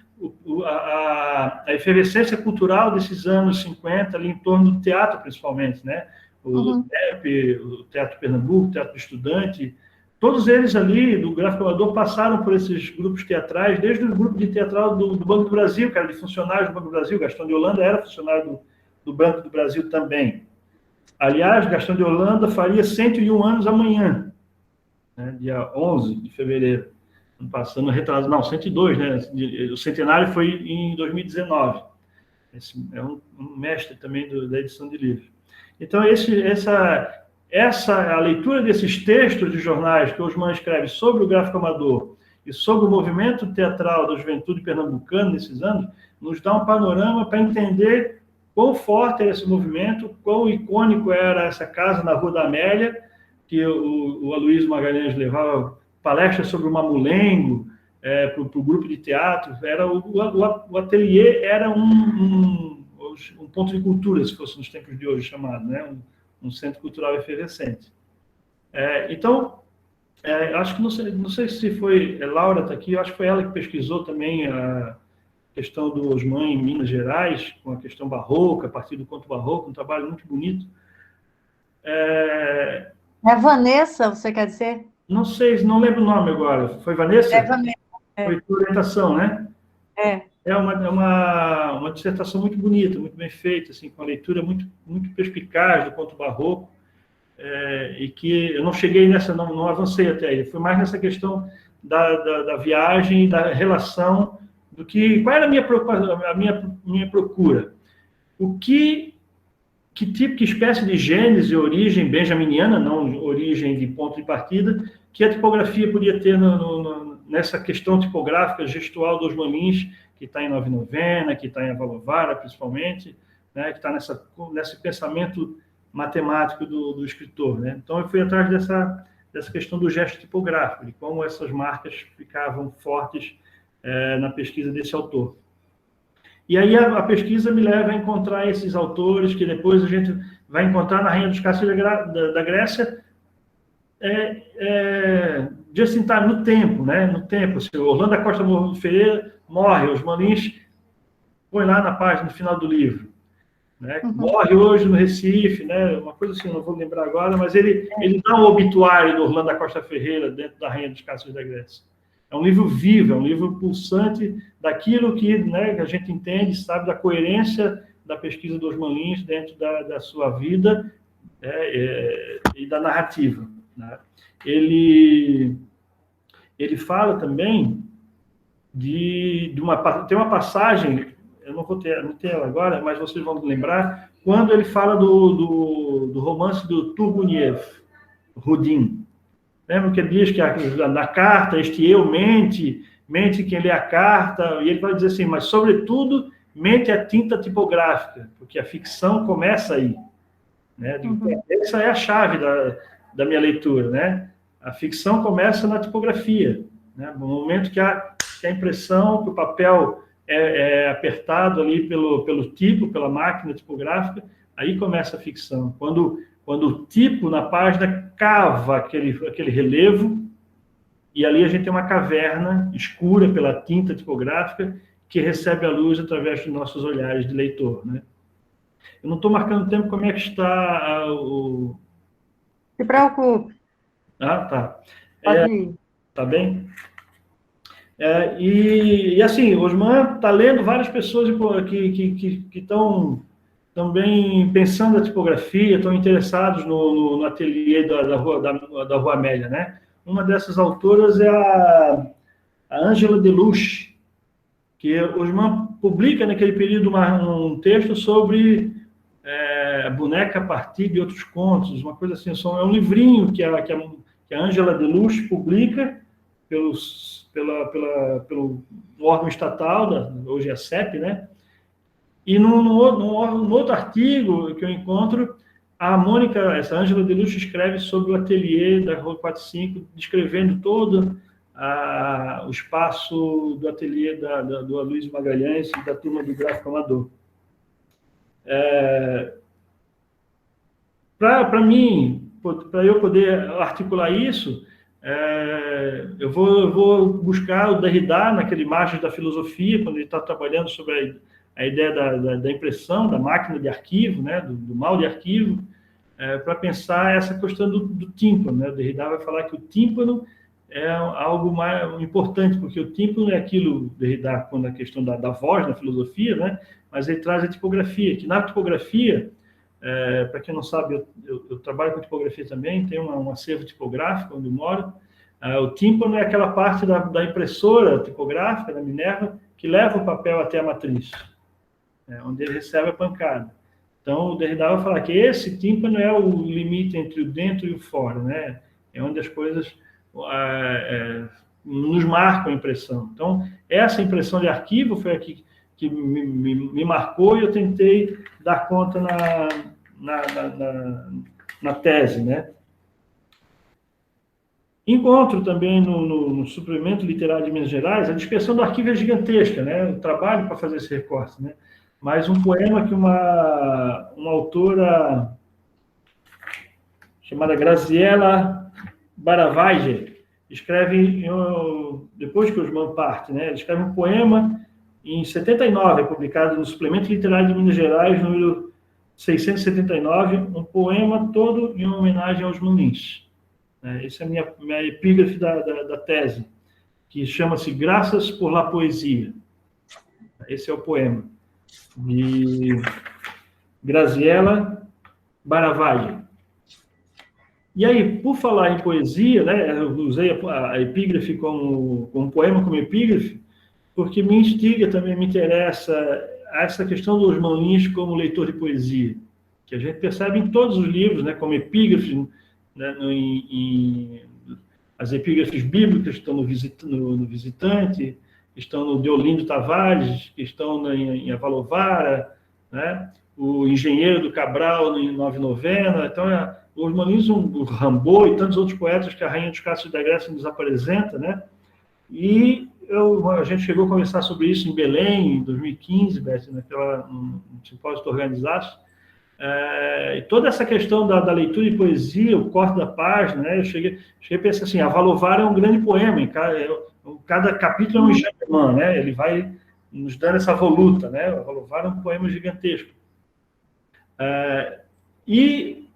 a efervescência cultural desses anos 50, ali em torno do teatro, principalmente, né? O TEP, o Teatro Pernambuco, o Teatro do Estudante, todos eles ali, do Gráfico Amador, passaram por esses grupos teatrais, desde o grupo de teatral do Banco do Brasil, que era de funcionários do Banco do Brasil, Gastão de Holanda era funcionário do Banco do Brasil também. Aliás, Gastão de Holanda faria 101 anos amanhã, né? Dia 11 de fevereiro. Passando retrasado, não, 102, né? O centenário foi em 2019. Esse é um mestre também da edição de livros. Então, a leitura desses textos de jornais que Osman escreve sobre o gráfico amador e sobre o movimento teatral da juventude pernambucana nesses anos, nos dá um panorama para entender quão forte era esse movimento, quão icônico era essa casa na Rua da Amélia, que o Aloysio Magalhães levava palestras sobre o mamulengo para o grupo de teatro. Era o ateliê era um ponto de cultura, se fosse nos tempos de hoje chamado, né? Um centro cultural efervescente. Então, acho que não sei se foi Laura está aqui, acho que foi ela que pesquisou também a questão do Osman em Minas Gerais, com a questão barroca, a partir do conto barroco, um trabalho muito bonito. É Vanessa, você quer dizer? Não sei, não lembro o nome agora. Foi Vanessa? Vanessa. Foi tua orientação, né? É uma dissertação muito bonita, muito bem feita, assim, com a leitura muito, muito perspicaz do conto barroco, e que eu não cheguei nessa, não avancei até aí. Foi mais nessa questão da viagem, da relação, qual era a minha procura. Que espécie de gênese, origem benjaminiana, não origem de ponto de partida, que a tipografia podia ter nessa questão tipográfica gestual dos Osman, que está em Nova Novena, que está em Avalovara, principalmente, né, que está nesse pensamento matemático do escritor. Né? Então, eu fui atrás dessa questão do gesto tipográfico, de como essas marcas ficavam fortes na pesquisa desse autor. E aí a pesquisa me leva a encontrar esses autores que depois a gente vai encontrar na Rainha dos Castros da Grécia, just in time, no tempo, né? No tempo. Assim, Orlando da Costa Ferreira morre, os Malins põe lá na página, no final do livro. Né? Morre hoje no Recife, né? Uma coisa assim, não vou lembrar agora, mas ele dá um obituário do Orlando da Costa Ferreira dentro da Rainha dos Castros da Grécia. É um livro vivo, é um livro pulsante daquilo que, né, que a gente entende, sabe, da coerência da pesquisa dos Malins dentro da sua vida e da narrativa. Né? Ele fala também tem uma passagem, eu não vou ter ela agora, mas vocês vão lembrar, quando ele fala do romance do Turguniev, Rudin. Lembra que ele diz que na carta, este eu mente quem lê a carta, e ele vai dizer assim, mas, sobretudo, mente a tinta tipográfica, porque a ficção começa aí. Né? Essa é a chave da minha leitura. Né? A ficção começa na tipografia. Né? No momento que a impressão, que o papel é apertado ali pelo tipo, pela máquina tipográfica, aí começa a ficção. Quando o tipo na página cava aquele relevo, e ali a gente tem uma caverna escura pela tinta tipográfica que recebe a luz através dos nossos olhares de leitor. Né? Eu não estou marcando tempo, como é que está o... Se preocupe. Tá. Pode ir. Tá bem? E assim, o Osman está lendo várias pessoas que estão também pensando na tipografia, estão interessados no ateliê da Rua Amélia, né? Uma dessas autoras é a Ângela Deluxe, que Osman publica naquele período um texto sobre a boneca a partir de outros contos, uma coisa assim. É um livrinho que a Ângela Deluxe publica pelo órgão estatal, hoje é a CEP, né? E num outro artigo que eu encontro, a Mônica, essa Ângela Deluxe, escreve sobre o ateliê da Rua 45, descrevendo todo o espaço do ateliê do Aloysio Magalhães e da turma do Gráfico Amador. Para mim, para eu poder articular isso, eu vou buscar o Derrida naquele Margens da Filosofia, quando ele está trabalhando sobre a ideia da impressão, da máquina de arquivo, né, do mal de arquivo, para pensar essa questão do tímpano. Né? O Derrida vai falar que o tímpano é algo mais importante, porque o tímpano é aquilo, Derrida, quando a questão da voz na filosofia, né? Mas ele traz a tipografia, que na tipografia, para quem não sabe, eu trabalho com tipografia também, tenho um acervo tipográfico onde eu moro. O tímpano é aquela parte da impressora tipográfica, da Minerva, que leva o papel até a matriz, onde ele recebe a pancada. Então, o Derrida vai falar que esse tímpano é o limite entre o dentro e o fora, né? É onde as coisas nos marcam a impressão. Então, essa impressão de arquivo foi aqui que me marcou e eu tentei dar conta na tese, né? Encontro também no suplemento literário de Minas Gerais, a dispersão do arquivo é gigantesca, né? O trabalho para fazer esse recorte, né? Mas um poema que uma autora chamada Graziella Baravaje escreve, depois que o Osman parte, né? Ele escreve um poema em 79, publicado no Suplemento Literário de Minas Gerais, número 679, um poema todo em homenagem aos Lins. Essa é a minha epígrafe da tese, que chama-se Graças por la Poesia. Esse é o poema de Graziella Baravaje. E aí, por falar em poesia, né, eu usei a epígrafe como poema como epígrafe, porque me instiga também, me interessa essa questão dos Osman Lins como leitor de poesia, que a gente percebe em todos os livros, né, como epígrafes, né, as epígrafes bíblicas estão no Visitante, estão no Deolindo Tavares, estão em Avalovara, né, o Engenheiro do Cabral em Nove Novena. Então, o Osman Lins, o Rimbaud e tantos outros poetas que a Rainha dos Castros da Grécia nos apresenta, né? E a gente chegou a conversar sobre isso em Belém, em 2015, Beth, um simpósio que organizaste. E toda essa questão da leitura de poesia, o corte da página, né? Eu cheguei a pensar assim, Avalovara é um grande poema, cada capítulo é um enxergamento, né? Ele vai nos dando essa voluta, né? Avalovara é um poema gigantesco. E,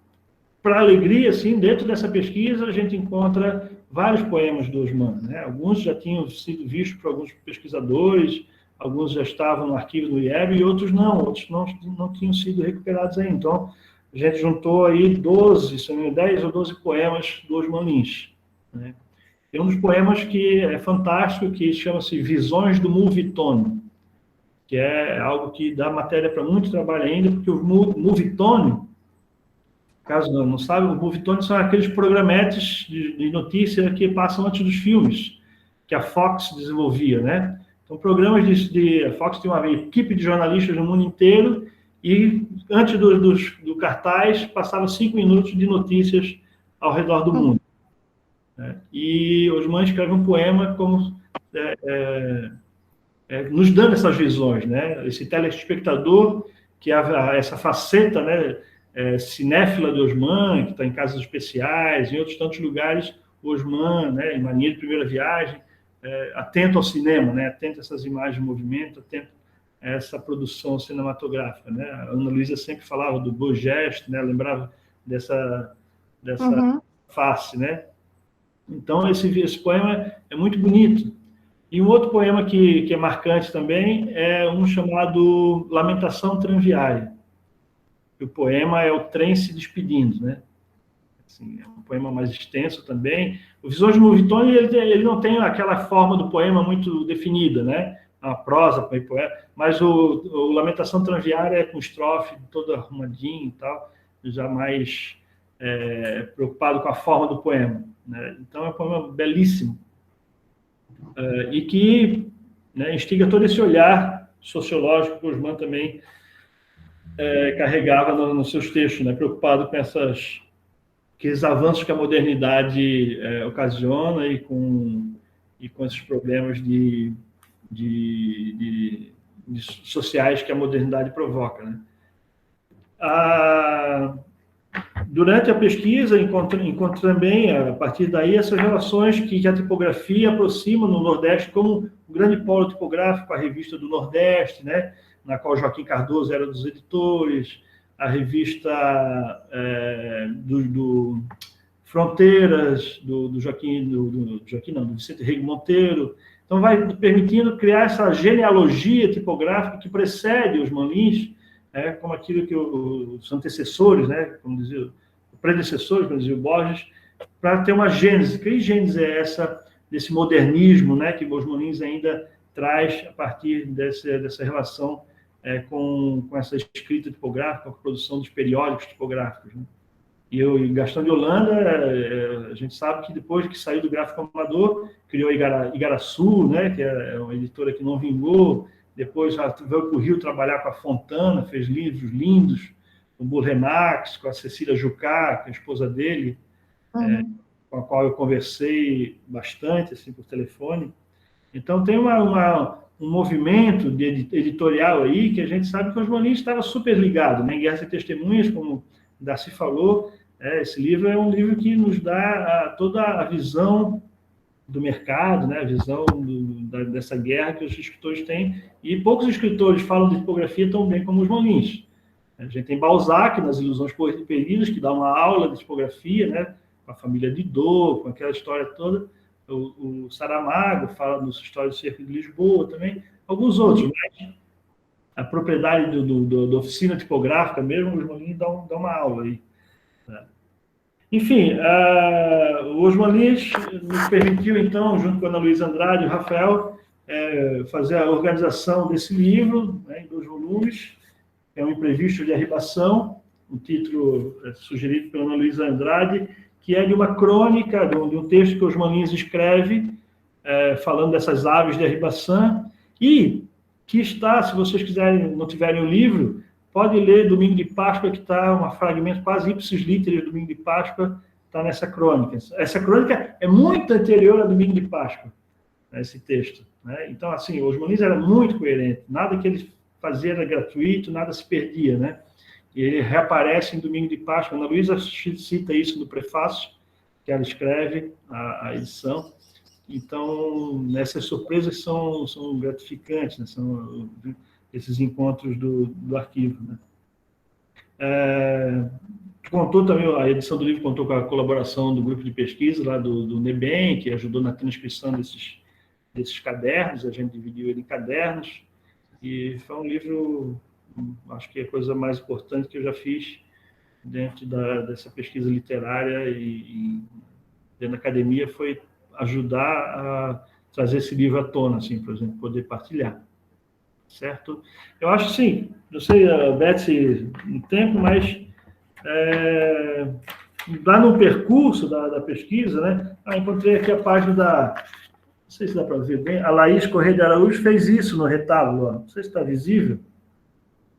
para alegria, assim, dentro dessa pesquisa, a gente encontra vários poemas do Osman, né? Alguns já tinham sido vistos por alguns pesquisadores, alguns já estavam no arquivo do IEB e outros não tinham sido recuperados ainda. Então, a gente juntou aí 10 ou 12 poemas do Osman Lins, né? Tem um dos poemas que é fantástico, que chama-se Visões do Mulvitone, que é algo que dá matéria para muito trabalho ainda, porque o Mulvitone, caso não sabe, o Mulvitone são aqueles programetes de notícia que passam antes dos filmes, que a Fox desenvolvia, né? Então, programas a Fox tem uma equipe de jornalistas no mundo inteiro e, antes do cartaz, passava 5 minutos de notícias ao redor do mundo. E Osman escreve um poema como nos dando essas visões, né? Esse telespectador, que essa faceta, né, cinéfila de Osman, que está em casas especiais, em outros tantos lugares, Osman, né, em Mania de Primeira Viagem, atento ao cinema, né, atento a essas imagens de movimento, atento a essa produção cinematográfica, né? A Ana Luísa sempre falava do beau geste, né, lembrava dessa face, né? Então, esse poema é muito bonito. E um outro poema que é marcante também é um chamado Lamentação Tranviária. O poema é o trem se despedindo, né? Assim, é um poema mais extenso também. O Visões do Mulvitone, ele não tem aquela forma do poema muito definida, né? A prosa, poema, mas o Lamentação Tranviária é com estrofe todo arrumadinho e tal, já mais preocupado com a forma do poema, né? Então, é um poema belíssimo. E que, né, instiga todo esse olhar sociológico que o Osman também carregava nos seus textos, né, preocupado com aqueles avanços que a modernidade ocasiona e com esses problemas de sociais que a modernidade provoca, né? durante a pesquisa, encontro também, a partir daí, essas relações que a tipografia aproxima no Nordeste como um grande polo tipográfico, a Revista do Nordeste, né, na qual Joaquim Cardoso era dos editores, a revista do Fronteiras, do Vicente Rego Monteiro. Então, vai permitindo criar essa genealogia tipográfica que precede os Malins, como aquilo que os antecessores, né, como dizia, predecessores, como dizia o Borges, para ter uma gênese. Que gênese é essa desse modernismo, né, que os Malins ainda traz a partir dessa relação com essa escrita tipográfica, com a produção dos periódicos tipográficos, né? E Gastão de Holanda, a gente sabe que depois que saiu do gráfico amador, criou a Igaraçu, né, que é uma editora que não vingou, depois veio para o Rio trabalhar com a Fontana, fez livros lindos, com o Burremax, com a Cecília Jucá, que é a esposa dele, com a qual eu conversei bastante, assim, por telefone. Então, tem um movimento editorial aí que a gente sabe que os Malins estavam super ligados, né? Em Guerras e Testemunhas, como Darcy falou, esse livro é um livro que nos dá toda a visão do mercado, né? A visão dessa guerra que os escritores têm, e poucos escritores falam de tipografia tão bem como os Malins. A gente tem Balzac, nas Ilusões Perdidas, que dá uma aula de tipografia, né? Com a família Didot, com aquela história toda. O Saramago fala na história do Cerco de Lisboa também, alguns outros, mas a propriedade da oficina tipográfica mesmo, os Malins dão uma aula aí. Né? Enfim, o Osmalins nos permitiu, então, junto com a Ana Luísa Andrade e o Rafael, fazer a organização desse livro, né, em 2 volumes, é um imprevisto de arribação, um título sugerido pela Ana Luísa Andrade, que é de uma crônica, de um texto que o Osmalins escreve, falando dessas aves de arribação, e que está, se vocês quiserem, não tiverem o livro, pode ler Domingo de Páscoa, que está um fragmento quase ipsis literis, Domingo de Páscoa, está nessa crônica. Essa crônica é muito anterior a Domingo de Páscoa, esse texto. Né? Então, assim, o Osmalins era muito coerente, nada que ele fazia era gratuito, nada se perdia, né? E ele reaparece em Domingo de Páscoa. Ana Luísa cita isso no prefácio, que ela escreve, a edição. Então, essas surpresas são gratificantes, né? São esses encontros do arquivo. Né? Contou também, a edição do livro contou com a colaboração do grupo de pesquisa lá do NEBEM, que ajudou na transcrição desses cadernos, a gente dividiu ele em cadernos, e foi um livro, acho que é a coisa mais importante que eu já fiz dentro dessa pesquisa literária e dentro da academia, foi ajudar a trazer esse livro à tona, assim, por exemplo, poder partilhar. Certo? Eu acho, sim, não sei, Betsy, no tempo, mas lá no percurso da pesquisa, né? Encontrei aqui a página não sei se dá para ver bem, a Laís Correia de Araújo fez isso no retábulo, ó. Não sei se está visível.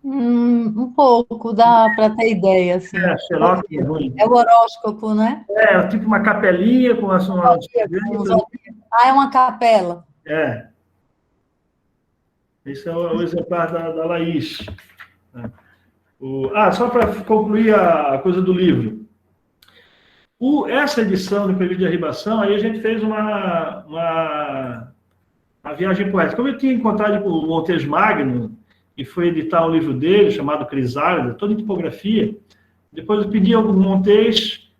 Um pouco, dá para ter ideia, assim. É o horóscopo, né? Tipo uma capelinha com as... é uma capela. Esse é o exemplar da Laís. Só para concluir a coisa do livro. Essa edição do Imprevisto de Arribação, aí a gente fez uma viagem poética. Como eu tinha encontrado com o Montes Magno, e foi editar um livro dele, chamado Crisálida, todo em tipografia, depois eu pedi ao Montes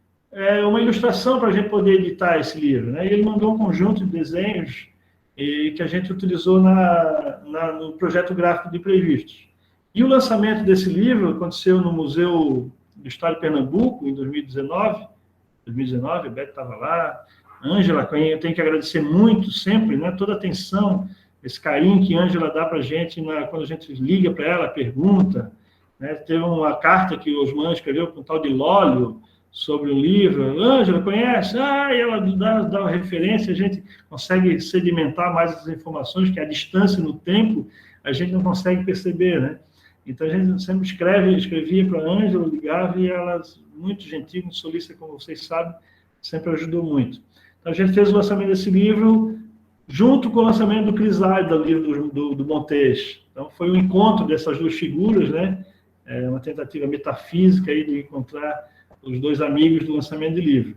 uma ilustração para a gente poder editar esse livro. Né? E ele mandou um conjunto de desenhos que a gente utilizou no projeto gráfico de Imprevistos. E o lançamento desse livro aconteceu no Museu do Estado de Pernambuco, em 2019, a Beto estava lá, Ângela, eu tenho que agradecer muito sempre, né, toda a atenção, esse carinho que a Ângela dá para a gente quando a gente liga para ela, pergunta. Né? Teve uma carta que o Osman escreveu com um tal de Lólio, sobre o livro. Ângela, conhece? E ela dá uma referência, a gente consegue sedimentar mais as informações, que a distância no tempo a gente não consegue perceber, né? Então, a gente sempre escrevia para a Ângela, ligava, e ela, muito gentil, muito solícita, como vocês sabem, sempre ajudou muito. Então, a gente fez o lançamento desse livro junto com o lançamento do Crisálida, do livro do Montes. Então, foi um encontro dessas duas figuras, né? Uma tentativa metafísica aí de encontrar os dois amigos do lançamento de livro.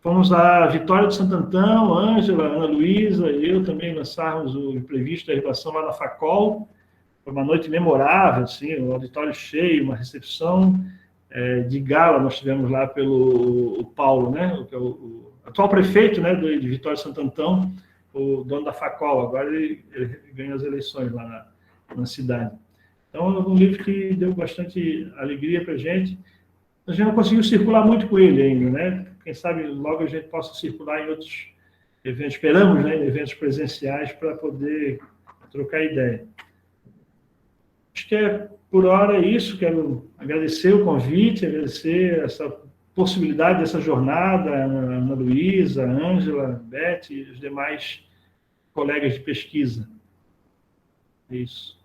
Fomos a Vitória de Santo Antão, Ângela, Ana Luísa, eu também lançarmos o imprevisto da redação lá na Facol. Foi uma noite memorável, assim, um auditório cheio, uma recepção de gala nós tivemos lá pelo Paulo, né, que é o atual prefeito, né, de Vitória de Santo Antão, o dono da Facol. Agora ele ganha as eleições lá na cidade. Então, é um livro que deu bastante alegria para a gente. A gente não conseguiu circular muito com ele ainda, né? Quem sabe logo a gente possa circular em outros eventos. Esperamos, né, em eventos presenciais para poder trocar ideia. Acho que por hora é isso. Quero agradecer o convite, agradecer essa possibilidade dessa jornada, a Ana Luísa, a Ângela, Beth e os demais colegas de pesquisa. É isso.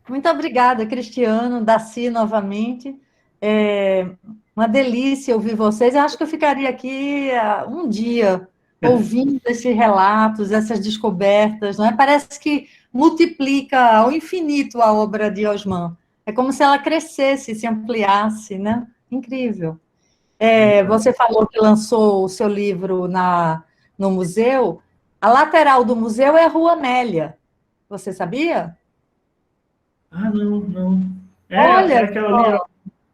Muito obrigada, Cristiano, Daci, novamente. É uma delícia ouvir vocês. Eu acho que eu ficaria aqui um dia ouvindo esses relatos, essas descobertas, não é? Parece que multiplica ao infinito a obra de Osman. É como se ela crescesse, se ampliasse, né? Incrível. Você falou que lançou o seu livro no museu. A lateral do museu é a Rua Amélia. Você sabia? Ah, não. Olha, Aquela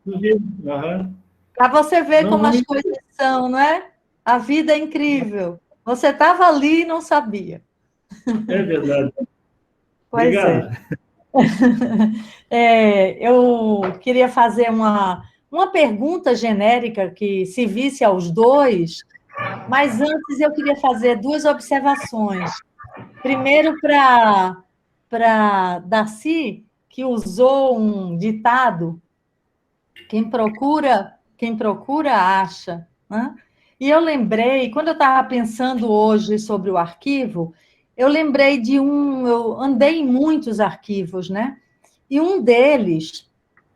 ali. Uhum. Para você ver como Não, as coisas são, não é? A vida é incrível. Você estava ali e não sabia. É verdade. Pois Obrigado. Eu queria fazer uma pergunta genérica que se visse aos dois, mas antes eu queria fazer duas observações. Primeiro, para Darcy, que usou um ditado: quem procura acha, né? E eu lembrei, quando eu estava pensando hoje sobre o arquivo, eu lembrei eu andei em muitos arquivos, né? E um deles,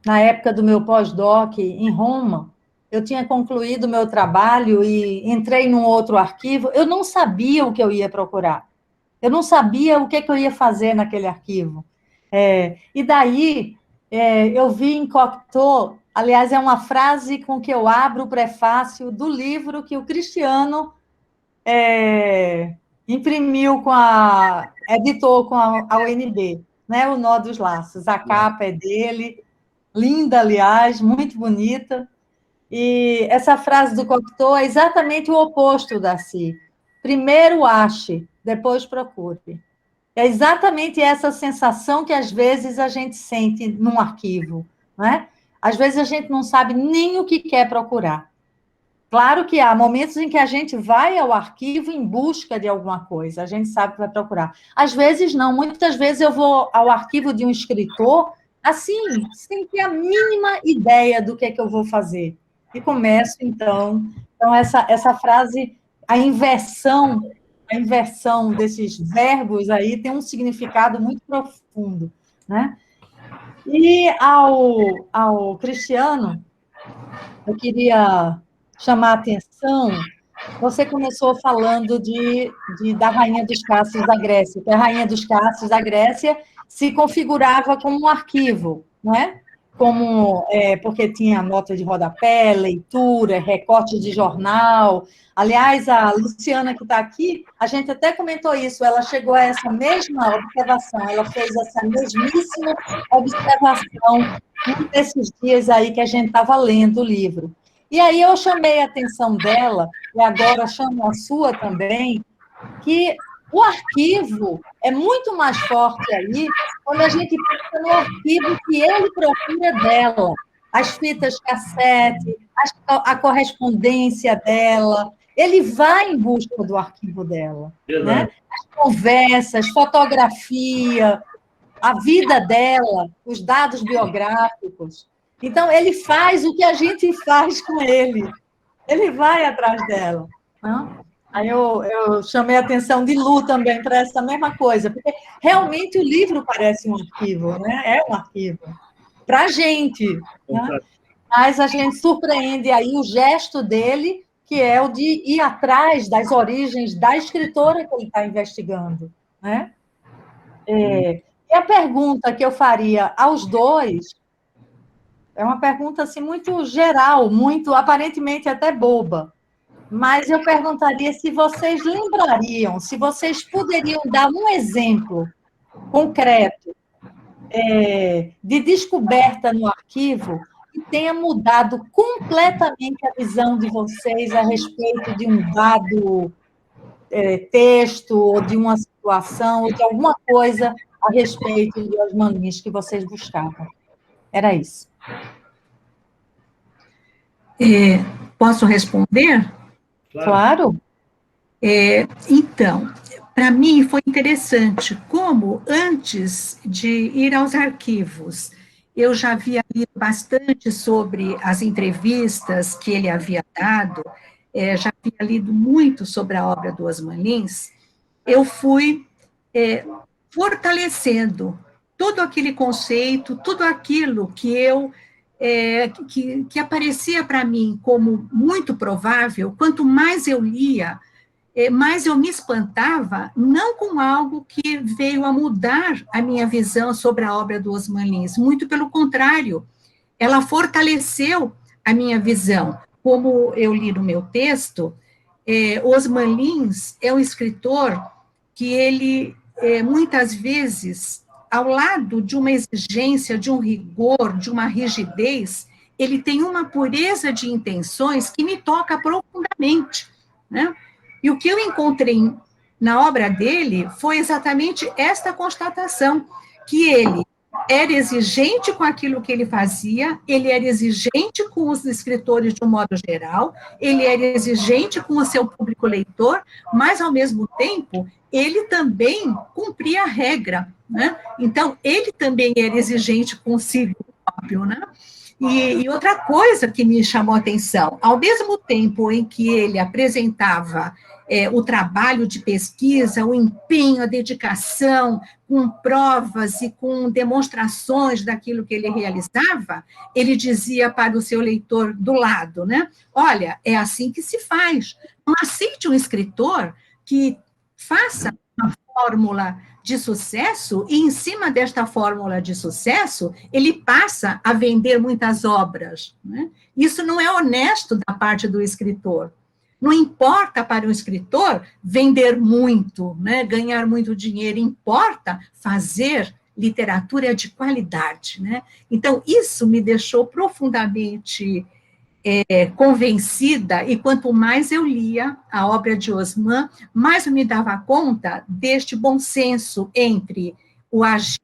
na época do meu pós-doc em Roma, eu tinha concluído o meu trabalho e entrei num outro arquivo, eu não sabia o que eu ia procurar. Eu não sabia o que eu ia fazer naquele arquivo. E daí, eu vi em Cocteau, aliás, é uma frase com que eu abro o prefácio do livro que o Cristiano imprimiu editou com a UNB, né? O Nó dos Laços. A capa é dele, linda, aliás, muito bonita. E essa frase do Cocteau é exatamente o oposto da Si. Primeiro ache, depois procure. É exatamente essa sensação que, às vezes, a gente sente num arquivo, né? Às vezes, a gente não sabe nem o que quer procurar. Claro que há momentos em que a gente vai ao arquivo em busca de alguma coisa, a gente sabe que vai procurar. Às vezes, não. Muitas vezes, eu vou ao arquivo de um escritor, assim, sem ter a mínima ideia do que é que eu vou fazer. E começo, então essa frase, a inversão desses verbos aí tem um significado muito profundo, né? E ao Cristiano, eu queria chamar a atenção, você começou falando da Rainha dos Castros da Grécia, que a Rainha dos Castros da Grécia se configurava como um arquivo, né? Porque tinha nota de rodapé, leitura, recorte de jornal. Aliás, a Luciana, que está aqui, a gente até comentou isso, ela chegou a essa mesma observação, ela fez essa mesmíssima observação num desses dias aí que a gente estava lendo o livro. E aí eu chamei a atenção dela, e agora chamo a sua também, que o arquivo é muito mais forte aí quando a gente pensa no arquivo que ele procura dela, as fitas cassete, a correspondência dela, ele vai em busca do arquivo dela, né? As conversas, fotografia, a vida dela, os dados biográficos. Então, ele faz o que a gente faz com ele. Ele vai atrás dela. Não? Aí eu chamei a atenção de Lu também para essa mesma coisa, porque realmente o livro parece um arquivo, né? É um arquivo. Para a gente. Né? Mas a gente surpreende aí o gesto dele, que é o de ir atrás das origens da escritora que ele está investigando. Né? E a pergunta que eu faria aos dois É uma pergunta assim, muito geral, muito aparentemente até boba. Mas eu perguntaria se vocês lembrariam, se vocês poderiam dar um exemplo concreto de descoberta no arquivo que tenha mudado completamente a visão de vocês a respeito de um dado texto, ou de uma situação, ou de alguma coisa a respeito de Osman Lins que vocês buscavam. Era isso. Posso responder? Claro. Então, para mim foi interessante como, antes de ir aos arquivos, eu já havia lido bastante sobre as entrevistas que ele havia dado, já havia lido muito sobre a obra do Osman Lins. Eu fui fortalecendo todo aquele conceito, tudo aquilo que que aparecia para mim como muito provável. Quanto mais eu lia, mas eu me espantava, não com algo que veio a mudar a minha visão sobre a obra do Osman Lins, muito pelo contrário, ela fortaleceu a minha visão. Como eu li no meu texto, Osman Lins é um escritor que ele, muitas vezes, ao lado de uma exigência, de um rigor, de uma rigidez, ele tem uma pureza de intenções que me toca profundamente, né? E o que eu encontrei na obra dele foi exatamente esta constatação, que ele era exigente com aquilo que ele fazia, ele era exigente com os escritores de um modo geral, ele era exigente com o seu público leitor, mas, ao mesmo tempo, ele também cumpria a regra, né? Então, ele também era exigente consigo próprio, né? E outra coisa que me chamou a atenção, ao mesmo tempo em que ele apresentava o trabalho de pesquisa, o empenho, a dedicação, com provas e com demonstrações daquilo que ele realizava, ele dizia para o seu leitor do lado, né? Olha, é assim que se faz. Não aceite um escritor que faça uma fórmula de sucesso, e em cima desta fórmula de sucesso, ele passa a vender muitas obras, né? Isso não é honesto da parte do escritor. Não importa para o escritor vender muito, né, ganhar muito dinheiro, importa fazer literatura de qualidade, né? Então, isso me deixou profundamente convencida, e quanto mais eu lia a obra de Osman, mais eu me dava conta deste bom senso entre o agir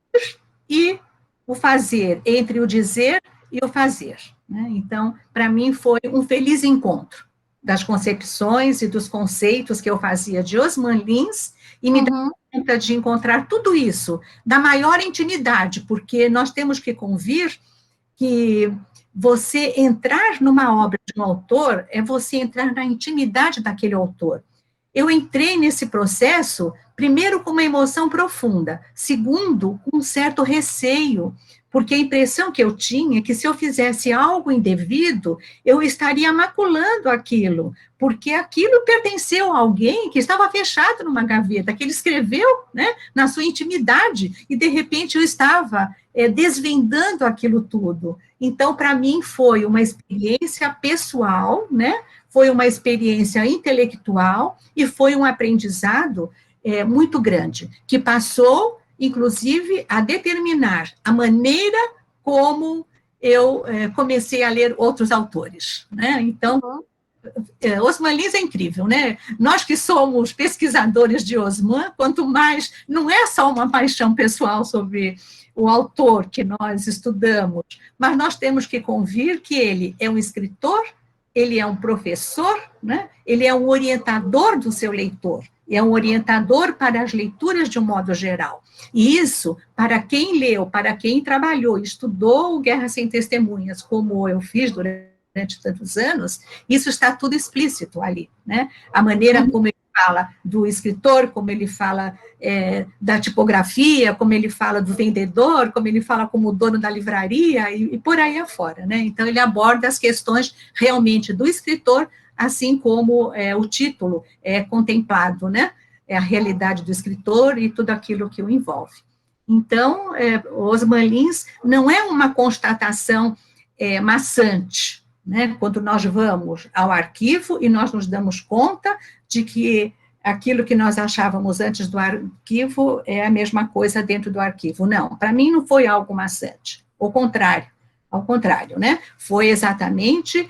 e o fazer, entre o dizer e o fazer, né? Então, para mim, foi um feliz encontro das concepções e dos conceitos que eu fazia de Osman Lins, e me dava conta de encontrar tudo isso da maior intimidade, porque nós temos que convir que você entrar numa obra de um autor é você entrar na intimidade daquele autor. Eu entrei nesse processo, primeiro, com uma emoção profunda, segundo, com um certo receio, porque a impressão que eu tinha é que se eu fizesse algo indevido, eu estaria maculando aquilo, porque aquilo pertenceu a alguém que estava fechado numa gaveta, que ele escreveu, né, na sua intimidade, e de repente eu estava desvendando aquilo tudo. Então, para mim, foi uma experiência pessoal, né, foi uma experiência intelectual, e foi um aprendizado muito grande, que passou, inclusive, a determinar a maneira como eu comecei a ler outros autores, né? Então, Osman Lins é incrível, né? Nós que somos pesquisadores de Osman, quanto mais, não é só uma paixão pessoal sobre o autor que nós estudamos, mas nós temos que convir que ele é um escritor, ele é um professor, né? Ele é um orientador do seu leitor, é um orientador para as leituras de um modo geral. E isso, para quem leu, para quem trabalhou, estudou Guerra Sem Testemunhas, como eu fiz durante tantos anos, isso está tudo explícito ali, né? A maneira como ele fala do escritor, como ele fala da tipografia, como ele fala do vendedor, como ele fala como dono da livraria, e por aí afora, né? Então, ele aborda as questões realmente do escritor, assim como o título é contemplado, né? É a realidade do escritor e tudo aquilo que o envolve. Então, Osman Lins não é uma constatação maçante, né? Quando nós vamos ao arquivo e nós nos damos conta de que aquilo que nós achávamos antes do arquivo é a mesma coisa dentro do arquivo. Não, para mim não foi algo maçante, ao contrário, né? Foi exatamente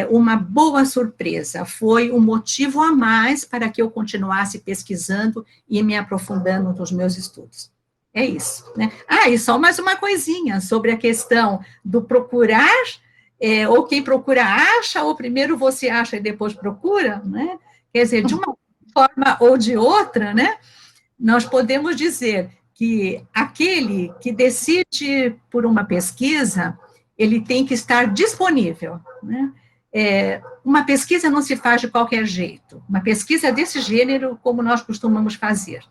uma boa surpresa, foi um motivo a mais para que eu continuasse pesquisando e me aprofundando nos meus estudos. É isso, né? E só mais uma coisinha sobre a questão do procurar, ou quem procura acha, ou primeiro você acha e depois procura, né? Quer dizer, de uma forma ou de outra, né? Nós podemos dizer que aquele que decide por uma pesquisa, ele tem que estar disponível, né? Uma pesquisa não se faz de qualquer jeito, uma pesquisa desse gênero, como nós costumamos fazer.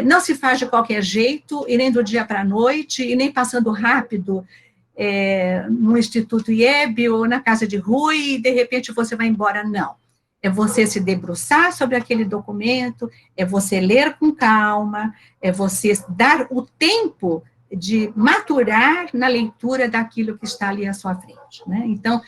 Não se faz de qualquer jeito, e nem do dia para a noite, e nem passando rápido no Instituto IEB ou na casa de Rui, e de repente você vai embora, não. É você se debruçar sobre aquele documento, é você ler com calma, é você dar o tempo de maturar na leitura daquilo que está ali à sua frente, né? Então,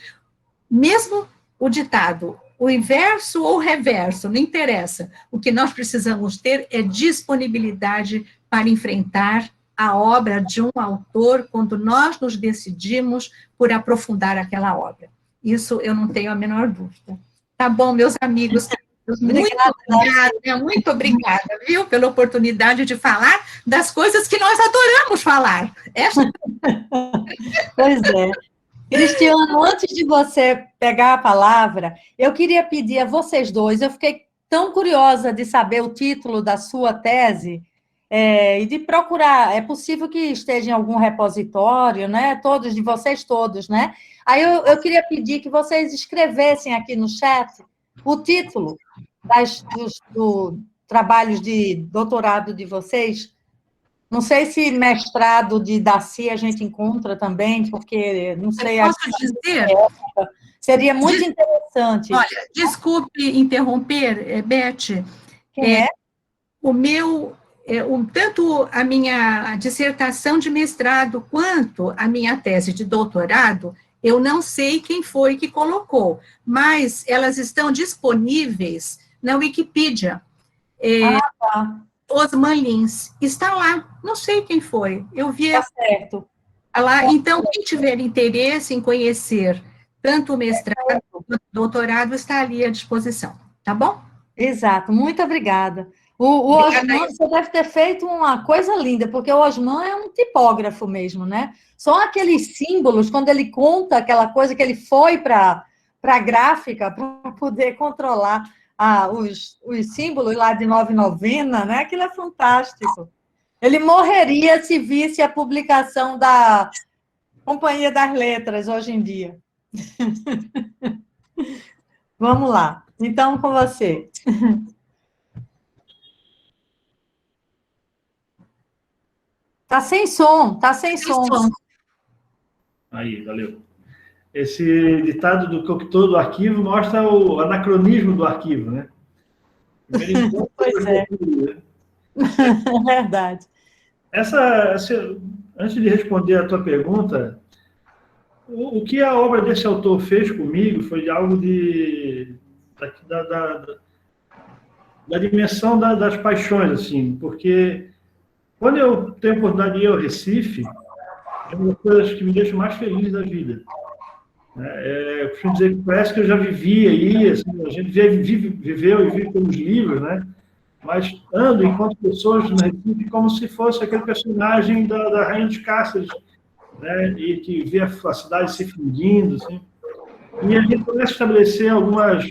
mesmo o ditado, o inverso ou o reverso, não interessa. O que nós precisamos ter é disponibilidade para enfrentar a obra de um autor quando nós nos decidimos por aprofundar aquela obra. Isso eu não tenho a menor dúvida. Tá bom, meus amigos, muito obrigada, viu, pela oportunidade de falar das coisas que nós adoramos falar. Pois é. Cristiano, antes de você pegar a palavra, eu queria pedir a vocês dois, eu fiquei tão curiosa de saber o título da sua tese, e de procurar, é possível que esteja em algum repositório, né? Todos, de vocês todos, né? Aí eu queria pedir que vocês escrevessem aqui no chat o título dos trabalhos de doutorado de vocês. Não sei se mestrado de Darcy a gente encontra também, porque não sei... Eu posso dizer? Seria muito interessante. Olha, desculpe interromper, Beth. Quem é? Tanto a minha dissertação de mestrado quanto a minha tese de doutorado, eu não sei quem foi que colocou, mas elas estão disponíveis na Wikipedia. Tá. Osman Lins está lá, não sei quem foi, eu vi. Tá certo. Lá. Então, quem tiver interesse em conhecer tanto o mestrado quanto o doutorado, está ali à disposição, tá bom? Exato, muito obrigada. O Osman, você deve ter feito uma coisa linda, porque o Osman é um tipógrafo mesmo, né? Só aqueles símbolos, quando ele conta aquela coisa que ele foi para a gráfica, para poder controlar os símbolos lá de 9/90, né? Aquilo é fantástico. Ele morreria se visse a publicação da Companhia das Letras hoje em dia. Vamos lá. Então, com você. Tá sem som, tá sem som. Aí, valeu. Esse ditado do Cocteau do arquivo mostra o anacronismo do arquivo, né? Pois é. É verdade. Antes de responder a tua pergunta, o que a obra desse autor fez comigo foi algo da dimensão das paixões, assim, porque quando eu tenho a oportunidade de ir ao Recife, é uma das coisas que me deixa mais feliz da vida. Eu costumo dizer que parece que eu já vivi aí, assim, a gente viveu e vive pelos livros, né? Mas ando, encontro pessoas no Recife como se fosse aquele personagem da Rainha dos Cáceres, né? E que vê a cidade se fundindo, assim. E a gente começa a estabelecer algumas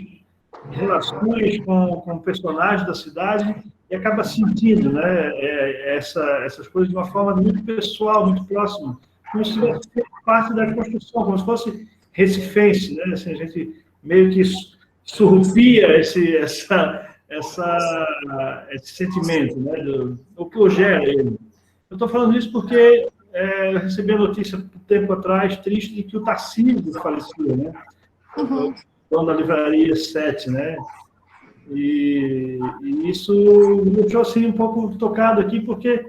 relações com personagens da cidade e acaba sentindo, né, essas coisas de uma forma muito pessoal, muito próxima, como se tivesse parte da construção, como se fosse recifense, né? Assim, a gente meio que surrupia esse sentimento, né, o que gera ele. Eu estou falando isso porque eu recebi a notícia um tempo atrás, triste, de que o Tarcísio faleceu, né? Uhum. Dono da livraria 7, né? E isso me deixou assim, um pouco tocado aqui, porque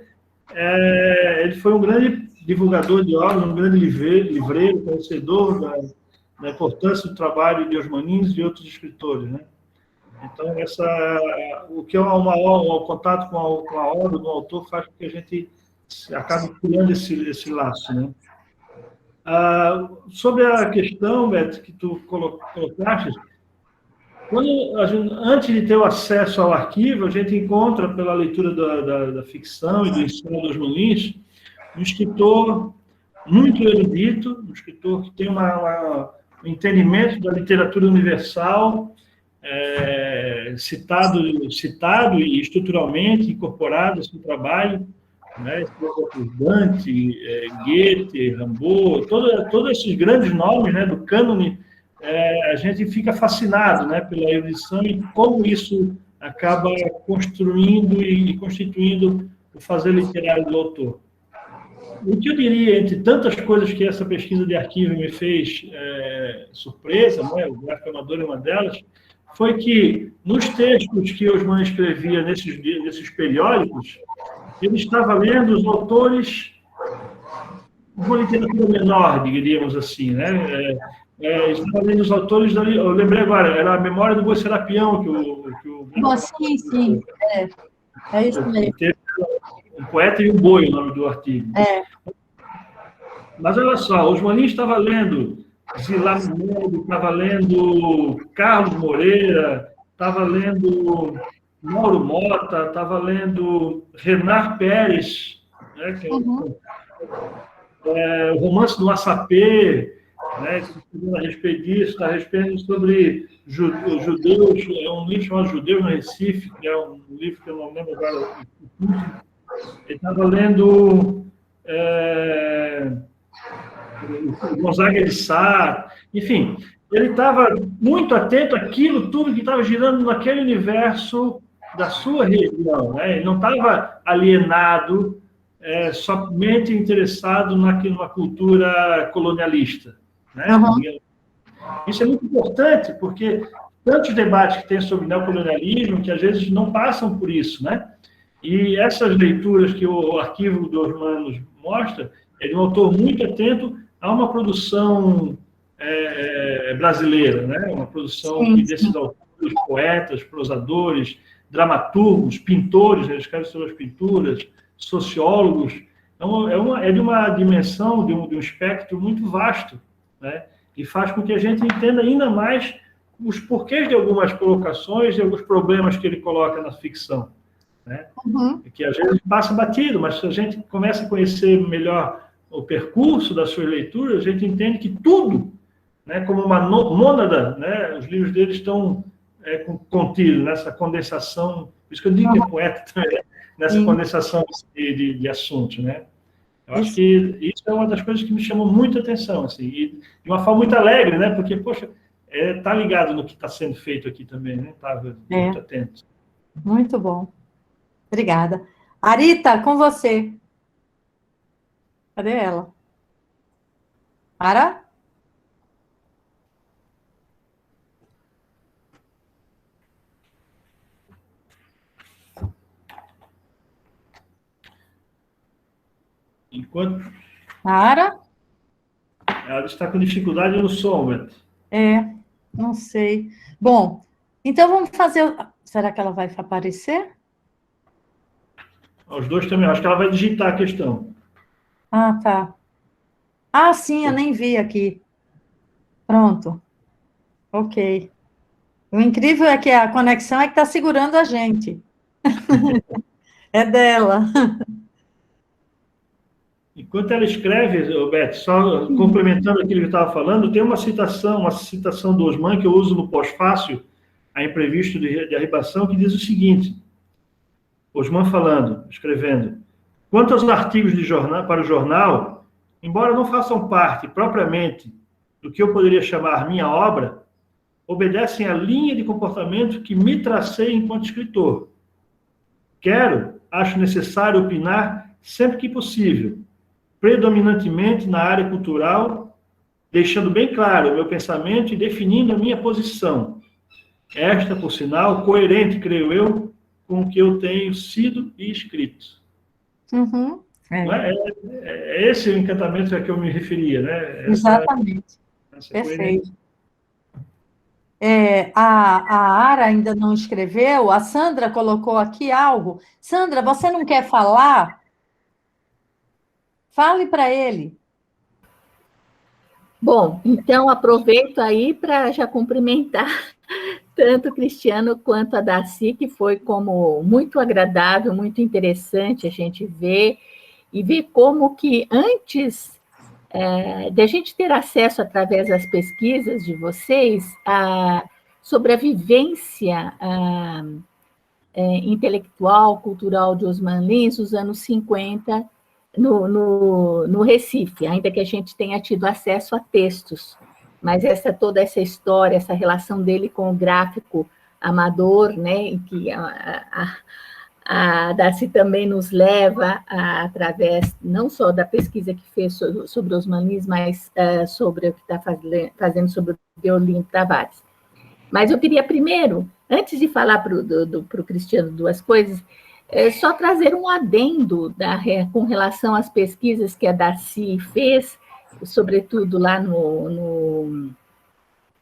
ele foi um grande divulgador de obras, um grande livreiro, conhecedor da importância do trabalho de Osmanins e de outros escritores, né? Então, o que é o contato com a obra do autor faz com que a gente acabe criando esse laço, né? Sobre a questão, Beto, que tu colocaste, antes de ter o acesso ao arquivo, a gente encontra, pela leitura da ficção e do ensino dos Molins, um escritor muito erudito, um escritor que tem um entendimento da literatura universal, citado e estruturalmente incorporado ao seu trabalho, né? Dante, Goethe, Rimbaud, todos esses grandes nomes, né, do cânone, a gente fica fascinado, né, pela erudição e como isso acaba construindo e constituindo o fazer literário do autor. O que eu diria, entre tantas coisas que essa pesquisa de arquivo me fez surpresa, né, o Gráfico Amador é uma delas, foi que nos textos que Osman escrevia nesses periódicos, ele estava lendo os autores de uma literatura menor, diríamos assim, né? Estava lendo os autores, eu lembrei agora, era a Memória do Boi Serapião, sim, é isso mesmo. Um poeta e um boi, o nome do artigo. Mas olha só, Osmanin estava lendo Zilá Mendes, estava lendo Carlos Moreira, estava lendo Mauro Mota, estava lendo Renan Pérez, né, que é o Romance do Açapê, né, a respeito disso, a respeito sobre os judeus, é um livro chamado Judeus no Recife, que é um livro que eu não lembro agora. Ele estava lendo Gonzaga de Sá, enfim, ele estava muito atento àquilo tudo que estava girando naquele universo da sua região, né? Ele não estava alienado, somente interessado numa cultura colonialista, né? Isso é muito importante, porque tantos debates que tem sobre neocolonialismo que às vezes não passam por isso, né? E essas leituras que o arquivo dos Osman mostra, é de um autor muito atento a uma produção brasileira, né? Uma produção desses autores, poetas, prosadores, dramaturgos, pintores, eles escrevem sobre as pinturas, sociólogos. Então, é de uma dimensão, de um espectro muito vasto, né? E faz com que a gente entenda ainda mais os porquês de algumas colocações e alguns problemas que ele coloca na ficção, né? Que às vezes passa batido, mas se a gente começa a conhecer melhor o percurso das suas leituras, a gente entende que tudo, né, como uma mônada, né, os livros dele estão contidos nessa condensação, por isso que eu digo que é poeta também, nessa condensação de assuntos, né? Eu acho que isso é uma das coisas que me chamou muita atenção, assim, e de uma forma muito alegre, né? Porque, poxa, tá ligado no que está sendo feito aqui também, né? Estava muito atento. Muito bom. Obrigada. Arita, com você. Cadê ela? Ara? Enquanto... Ara? Ela está com dificuldade no som, Beto. Não sei. Bom, então vamos fazer... Será que ela vai aparecer? Os dois também. Acho que ela vai digitar a questão. Ah, tá. Sim, eu nem vi aqui. Pronto. Ok. O incrível é que a conexão é que está segurando a gente. É dela. Enquanto ela escreve, Beto, só complementando aquilo que eu estava falando, tem uma citação do Osman que eu uso no pós-fácil, a imprevisto de arribação, que diz o seguinte: Osman escrevendo, quanto aos artigos para o jornal, embora não façam parte propriamente do que eu poderia chamar minha obra, obedecem à linha de comportamento que me tracei enquanto escritor. Acho necessário opinar sempre que possível, predominantemente na área cultural, deixando bem claro o meu pensamento e definindo a minha posição. Esta, por sinal, coerente, creio eu, com o que eu tenho sido e escrito. Não é? É esse o encantamento a que eu me referia, né? Exatamente. Perfeito. A Ara ainda não escreveu, a Sandra colocou aqui algo. Sandra, você não quer falar? Fale para ele. Bom, então aproveito aí para já cumprimentar tanto o Cristiano quanto a Darcy, que foi como muito agradável, muito interessante a gente ver, e ver como que antes de a gente ter acesso através das pesquisas de vocês sobre a vivência intelectual, cultural de Osman Lins, nos anos 50, no Recife, ainda que a gente tenha tido acesso a textos, mas toda essa história, essa relação dele com o gráfico amador, né, em que a Darcy também nos leva, através não só da pesquisa que fez sobre Osman Lins, mas sobre o que está fazendo sobre o Deolinda Tavares. Mas eu queria primeiro, antes de falar para o Cristiano duas coisas, só trazer um adendo com relação às pesquisas que a Darcy fez, sobretudo lá no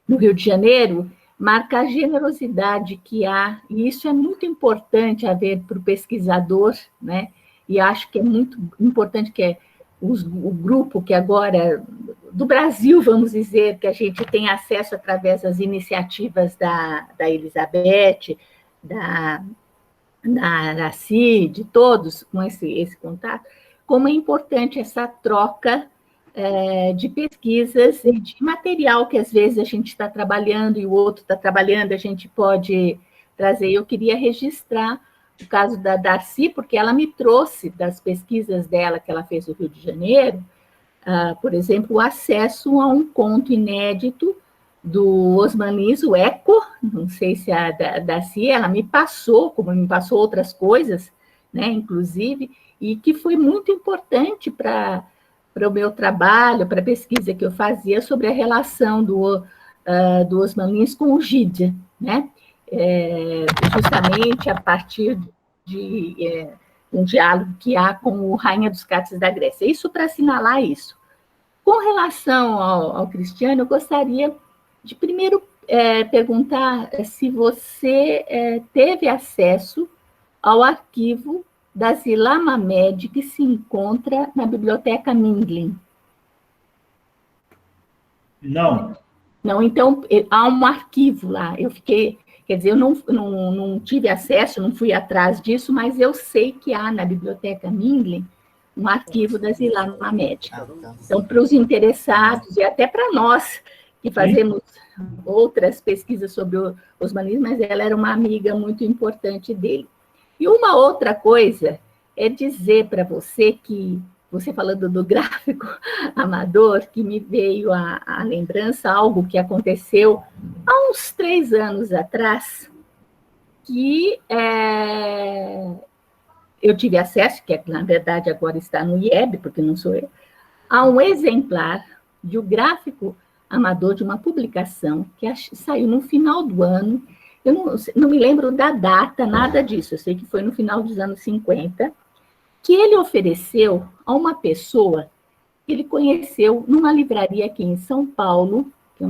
Rio de Janeiro, marca a generosidade que há, e isso é muito importante a ver para o pesquisador, né? E acho que é muito importante que o grupo que agora, do Brasil, vamos dizer, que a gente tem acesso através das iniciativas da Elizabeth, da Araci, de todos, com esse contato, como é importante essa troca de pesquisas e de material que às vezes a gente está trabalhando e o outro está trabalhando, a gente pode trazer. Eu queria registrar o caso da Darcy, porque ela me trouxe das pesquisas dela que ela fez no Rio de Janeiro, por exemplo, o acesso a um conto inédito do Osman Lins, o Eco, não sei se a Darcy, ela me passou, como me passou outras coisas, né, inclusive, e que foi muito importante para o meu trabalho, para a pesquisa que eu fazia sobre a relação do Osman Lins com o Gide, né? Justamente a partir de um diálogo que há com o Rainha dos Cálices da Grécia. Isso para assinalar isso. Com relação ao Cristiano, eu gostaria de primeiro perguntar se você teve acesso ao arquivo da Zila Mamed, que se encontra na Biblioteca Mindlin. Não. Não, então, há um arquivo lá. Eu fiquei, quer dizer, eu não tive acesso, não fui atrás disso, mas eu sei que há na Biblioteca Mindlin um arquivo da Zila Mamed. Então, para os interessados, e até para nós, que fazemos outras pesquisas sobre o Osman Lins, mas ela era uma amiga muito importante dele. E uma outra coisa é dizer para você que, você falando do gráfico amador, que me veio a lembrança, algo que aconteceu há uns 3 anos atrás, que eu tive acesso, que na verdade agora está no IEB, porque não sou eu, a um exemplar de um gráfico amador de uma publicação que saiu no final do ano. Eu não me lembro da data, nada disso, eu sei que foi no final dos anos 50, que ele ofereceu a uma pessoa que ele conheceu numa livraria aqui em São Paulo, que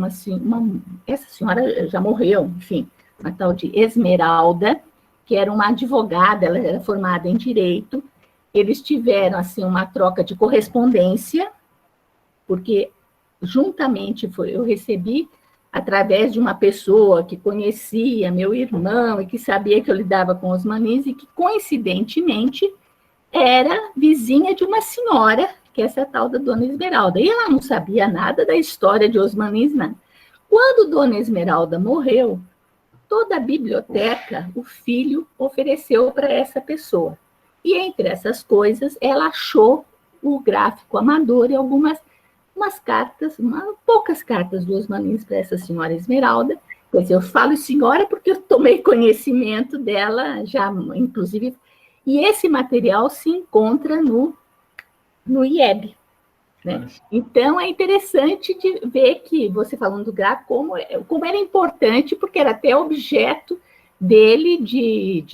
essa senhora já morreu, enfim, uma tal de Esmeralda, que era uma advogada, ela era formada em Direito. Eles tiveram assim, uma troca de correspondência, porque juntamente eu recebi através de uma pessoa que conhecia meu irmão e que sabia que eu lidava com Osman Lins e que, coincidentemente, era vizinha de uma senhora, que é essa tal da Dona Esmeralda. E ela não sabia nada da história de Osman Lins, nada. Quando Dona Esmeralda morreu, toda a biblioteca, o filho ofereceu para essa pessoa. E, entre essas coisas, ela achou o gráfico amador e umas cartas, poucas cartas do Osman Lins para essa senhora Esmeralda. Pois eu falo senhora porque eu tomei conhecimento dela já, inclusive, e esse material se encontra no IEB. Né? Então, é interessante de ver que, você falando do gráfico, como era importante, porque era até objeto dele de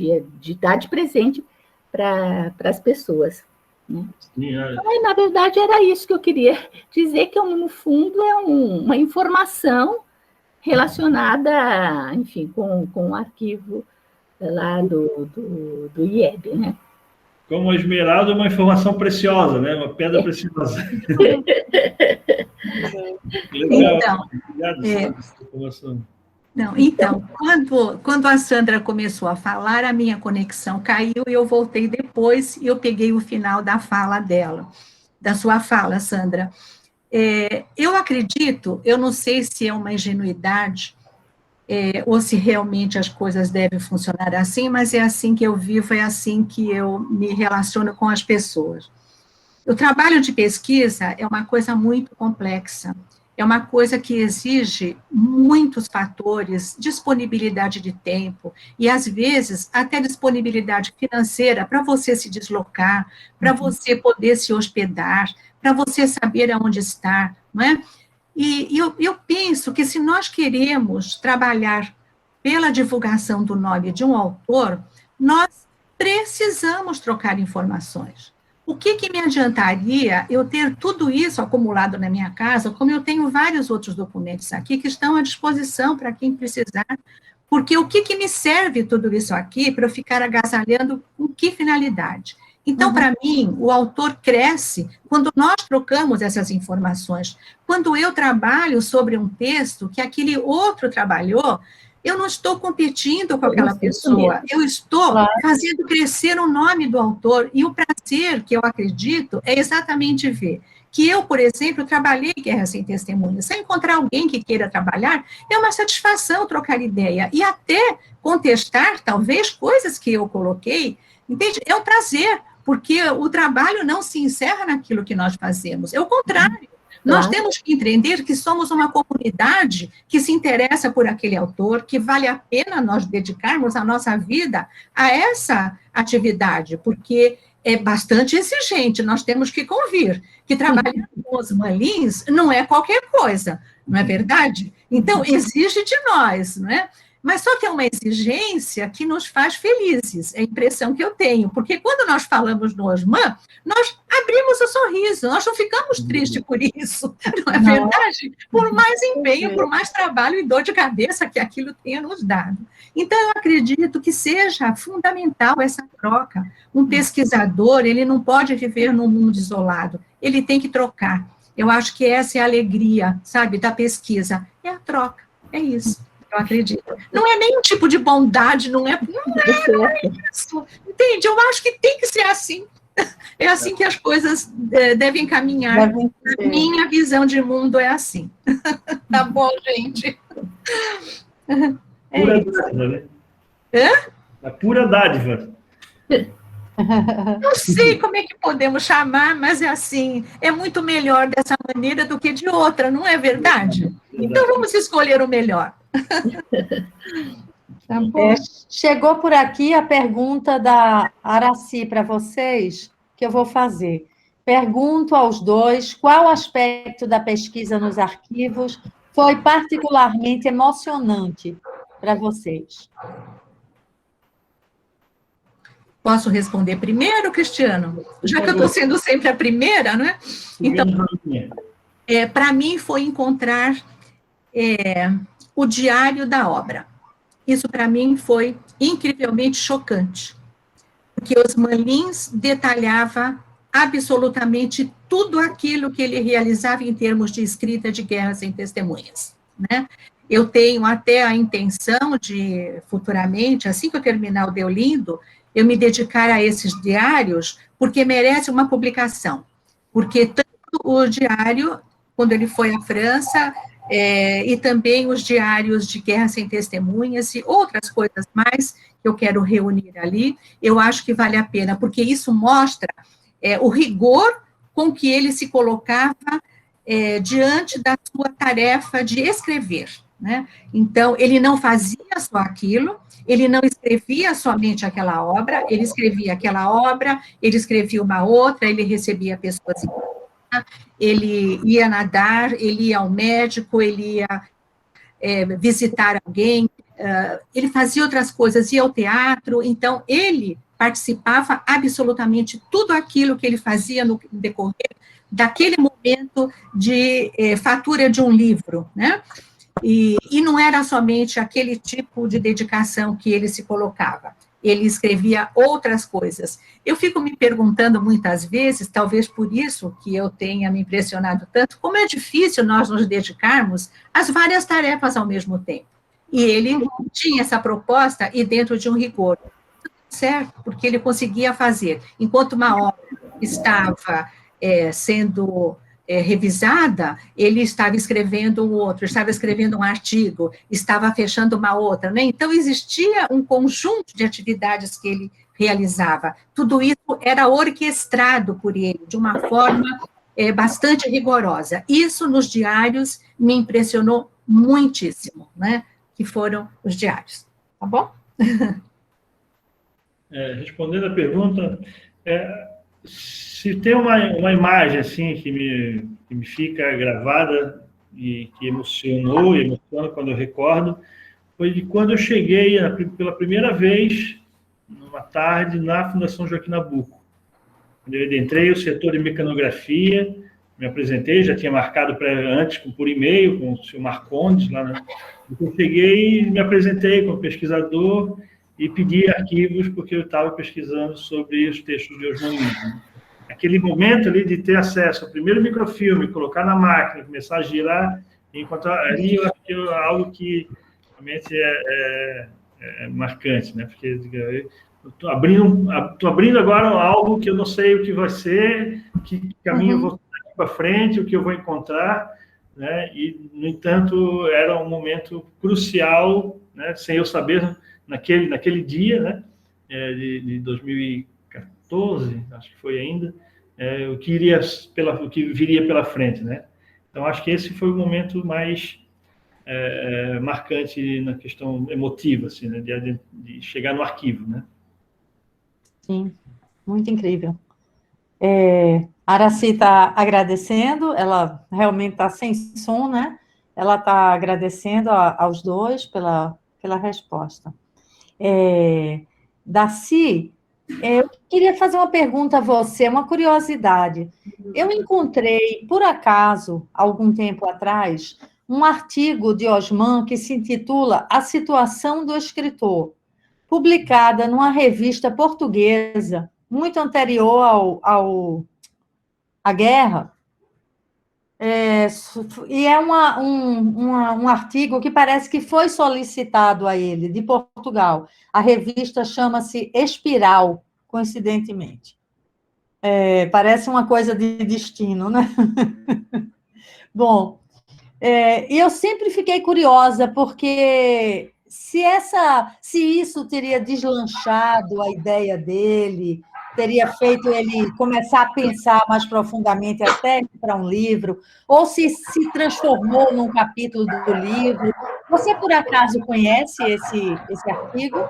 estar de presente para as pessoas. Né? Sim, Então, na verdade, era isso que eu queria dizer, que, no fundo, é uma informação relacionada, enfim, com o arquivo lá do IEB, né? Como a esmeralda é uma informação preciosa, né? Uma pedra preciosa. Legal. Então, Obrigado, Sandra, por essa informação. não, então, quando a Sandra começou a falar, a minha conexão caiu e eu voltei depois e eu peguei o final da fala dela, da sua fala, Sandra. Eu acredito, eu não sei se é uma ingenuidade, ou se realmente as coisas devem funcionar assim, mas é assim que eu vivo, é assim que eu me relaciono com as pessoas. O trabalho de pesquisa é uma coisa muito complexa, é uma coisa que exige muitos fatores, disponibilidade de tempo, e às vezes até disponibilidade financeira para você se deslocar, para você poder se hospedar, para você saber aonde estar, não é? E eu penso que se nós queremos trabalhar pela divulgação do nome de um autor, nós precisamos trocar informações. O que me adiantaria eu ter tudo isso acumulado na minha casa, como eu tenho vários outros documentos aqui que estão à disposição para quem precisar, porque o que me serve tudo isso aqui para eu ficar agasalhando com que finalidade? Então, para mim, o autor cresce quando nós trocamos essas informações. Quando eu trabalho sobre um texto que aquele outro trabalhou, eu não estou competindo com aquela pessoa, eu estou fazendo crescer o nome do autor, e o prazer que eu acredito é exatamente ver que eu, por exemplo, trabalhei em Guerra Sem Testemunhas. Se eu encontrar alguém que queira trabalhar, é uma satisfação trocar ideia, e até contestar, talvez, coisas que eu coloquei, entende? É um prazer, porque o trabalho não se encerra naquilo que nós fazemos, é o contrário. Nós temos que entender que somos uma comunidade que se interessa por aquele autor, que vale a pena nós dedicarmos a nossa vida a essa atividade, porque é bastante exigente, nós temos que convir que trabalhar com os Malins não é qualquer coisa, não é verdade? Então, exige de nós, não é? Mas só que é uma exigência que nos faz felizes, é a impressão que eu tenho, porque quando nós falamos no Osman, nós abrimos o sorriso, nós não ficamos tristes por isso, não é verdade? Por mais empenho, por mais trabalho e dor de cabeça que aquilo tenha nos dado. Então, eu acredito que seja fundamental essa troca. Um pesquisador, ele não pode viver num mundo isolado, ele tem que trocar. Eu acho que essa é a alegria, sabe, da pesquisa, é a troca, é isso. Eu acredito. Não é nenhum tipo de bondade, não é isso. Entende? Eu acho que tem que ser assim. É assim que as coisas devem caminhar. A minha visão de mundo é assim. Tá bom, gente? Pura dádiva, né? A pura dádiva. Não sei como é que podemos chamar, mas é assim, é muito melhor dessa maneira do que de outra, não é verdade? Então vamos escolher o melhor. Tá bom. Chegou por aqui a pergunta da Araci para vocês, que eu vou fazer. Pergunto aos dois qual aspecto da pesquisa nos arquivos foi particularmente emocionante para vocês. Posso responder primeiro, Cristiano? Já que eu estou sendo sempre a primeira, não é? Então, para mim foi encontrar o diário da obra. Isso, para mim, foi incrivelmente chocante, porque Osman Lins detalhava absolutamente tudo aquilo que ele realizava em termos de escrita de Guerra Sem Testemunhas, né? Eu tenho até a intenção de, futuramente, assim que eu terminar o Deolindo, eu me dedicar a esses diários, porque merece uma publicação, porque tanto o diário, quando ele foi à França, e também os diários de Guerra Sem Testemunhas e outras coisas mais que eu quero reunir ali, eu acho que vale a pena, porque isso mostra o rigor com que ele se colocava diante da sua tarefa de escrever, né? Então, ele não fazia só aquilo, ele não escrevia somente aquela obra, ele escrevia aquela obra, ele escrevia uma outra, ele recebia pessoas em casa, ele ia nadar, ele ia ao médico, ele ia visitar alguém, ele fazia outras coisas, ia ao teatro. Então, ele participava absolutamente tudo aquilo que ele fazia no decorrer daquele momento de fatura de um livro, né? E não era somente aquele tipo de dedicação que ele se colocava, ele escrevia outras coisas. Eu fico me perguntando muitas vezes, talvez por isso que eu tenha me impressionado tanto, como é difícil nós nos dedicarmos às várias tarefas ao mesmo tempo. E ele tinha essa proposta e dentro de um rigor, certo? Porque ele conseguia fazer. Enquanto uma obra estava sendo revisada, ele estava escrevendo um outro, estava escrevendo um artigo, estava fechando uma outra, né? Então, existia um conjunto de atividades que ele realizava. Tudo isso era orquestrado por ele, de uma forma bastante rigorosa. Isso, nos diários, me impressionou muitíssimo, né? Que foram os diários. Tá bom? Respondendo a pergunta, se tem uma imagem assim que me fica gravada e que emociona quando eu recordo, foi de quando eu cheguei pela primeira vez, numa tarde, na Fundação Joaquim Nabuco. Quando eu entrei o setor de mecanografia, me apresentei, já tinha marcado antes por e-mail com o senhor Marcondes, lá, né? Eu cheguei e me apresentei como pesquisador e pedi arquivos porque eu estava pesquisando sobre os textos de Osman Lima. Aquele momento ali de ter acesso ao primeiro microfilme, colocar na máquina, começar a girar, encontrar ali, eu acho que é algo que realmente é marcante, né? Porque eu estou abrindo agora algo que eu não sei o que vai ser, que caminho eu vou para frente, o que eu vou encontrar, né? E, no entanto, era um momento crucial, né? Sem eu saber naquele dia, né? De 2014, acho que foi ainda, o que viria pela frente, né? Então, acho que esse foi o momento mais marcante na questão emotiva, assim, né? De chegar no arquivo, né? Sim, muito incrível. A Aracy está agradecendo, ela realmente está sem som, né? Ela está agradecendo aos dois pela resposta. Darcy, eu queria fazer uma pergunta a você, uma curiosidade. Eu encontrei, por acaso, algum tempo atrás, um artigo de Osman que se intitula A Situação do Escritor, publicada numa revista portuguesa, muito anterior à guerra, e é um artigo que parece que foi solicitado a ele, de Portugal. A revista chama-se Espiral, coincidentemente. Parece uma coisa de destino, né? Bom, e eu sempre fiquei curiosa, porque se isso teria deslanchado a ideia dele, teria feito ele começar a pensar mais profundamente até para um livro, ou se transformou num capítulo do livro. Você, por acaso, conhece esse artigo?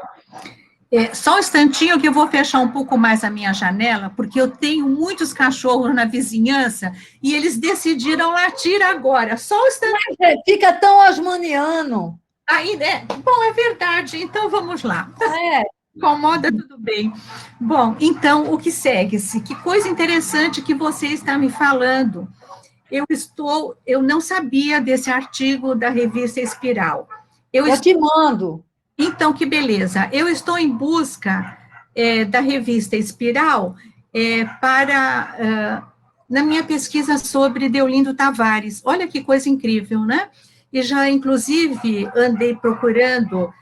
Só um instantinho que eu vou fechar um pouco mais a minha janela, porque eu tenho muitos cachorros na vizinhança e eles decidiram latir agora. Só um instantinho. Fica tão osmaniano. Aí, né? Bom, é verdade. Então, vamos lá. Incomoda, tudo bem. Bom, então, o que segue-se? Que coisa interessante que você está me falando. Eu não sabia desse artigo da revista Espiral. Eu te mando. Então, que beleza. Eu estou em busca da revista Espiral na minha pesquisa sobre Deolindo Tavares. Olha que coisa incrível, né? E já, inclusive, andei procurando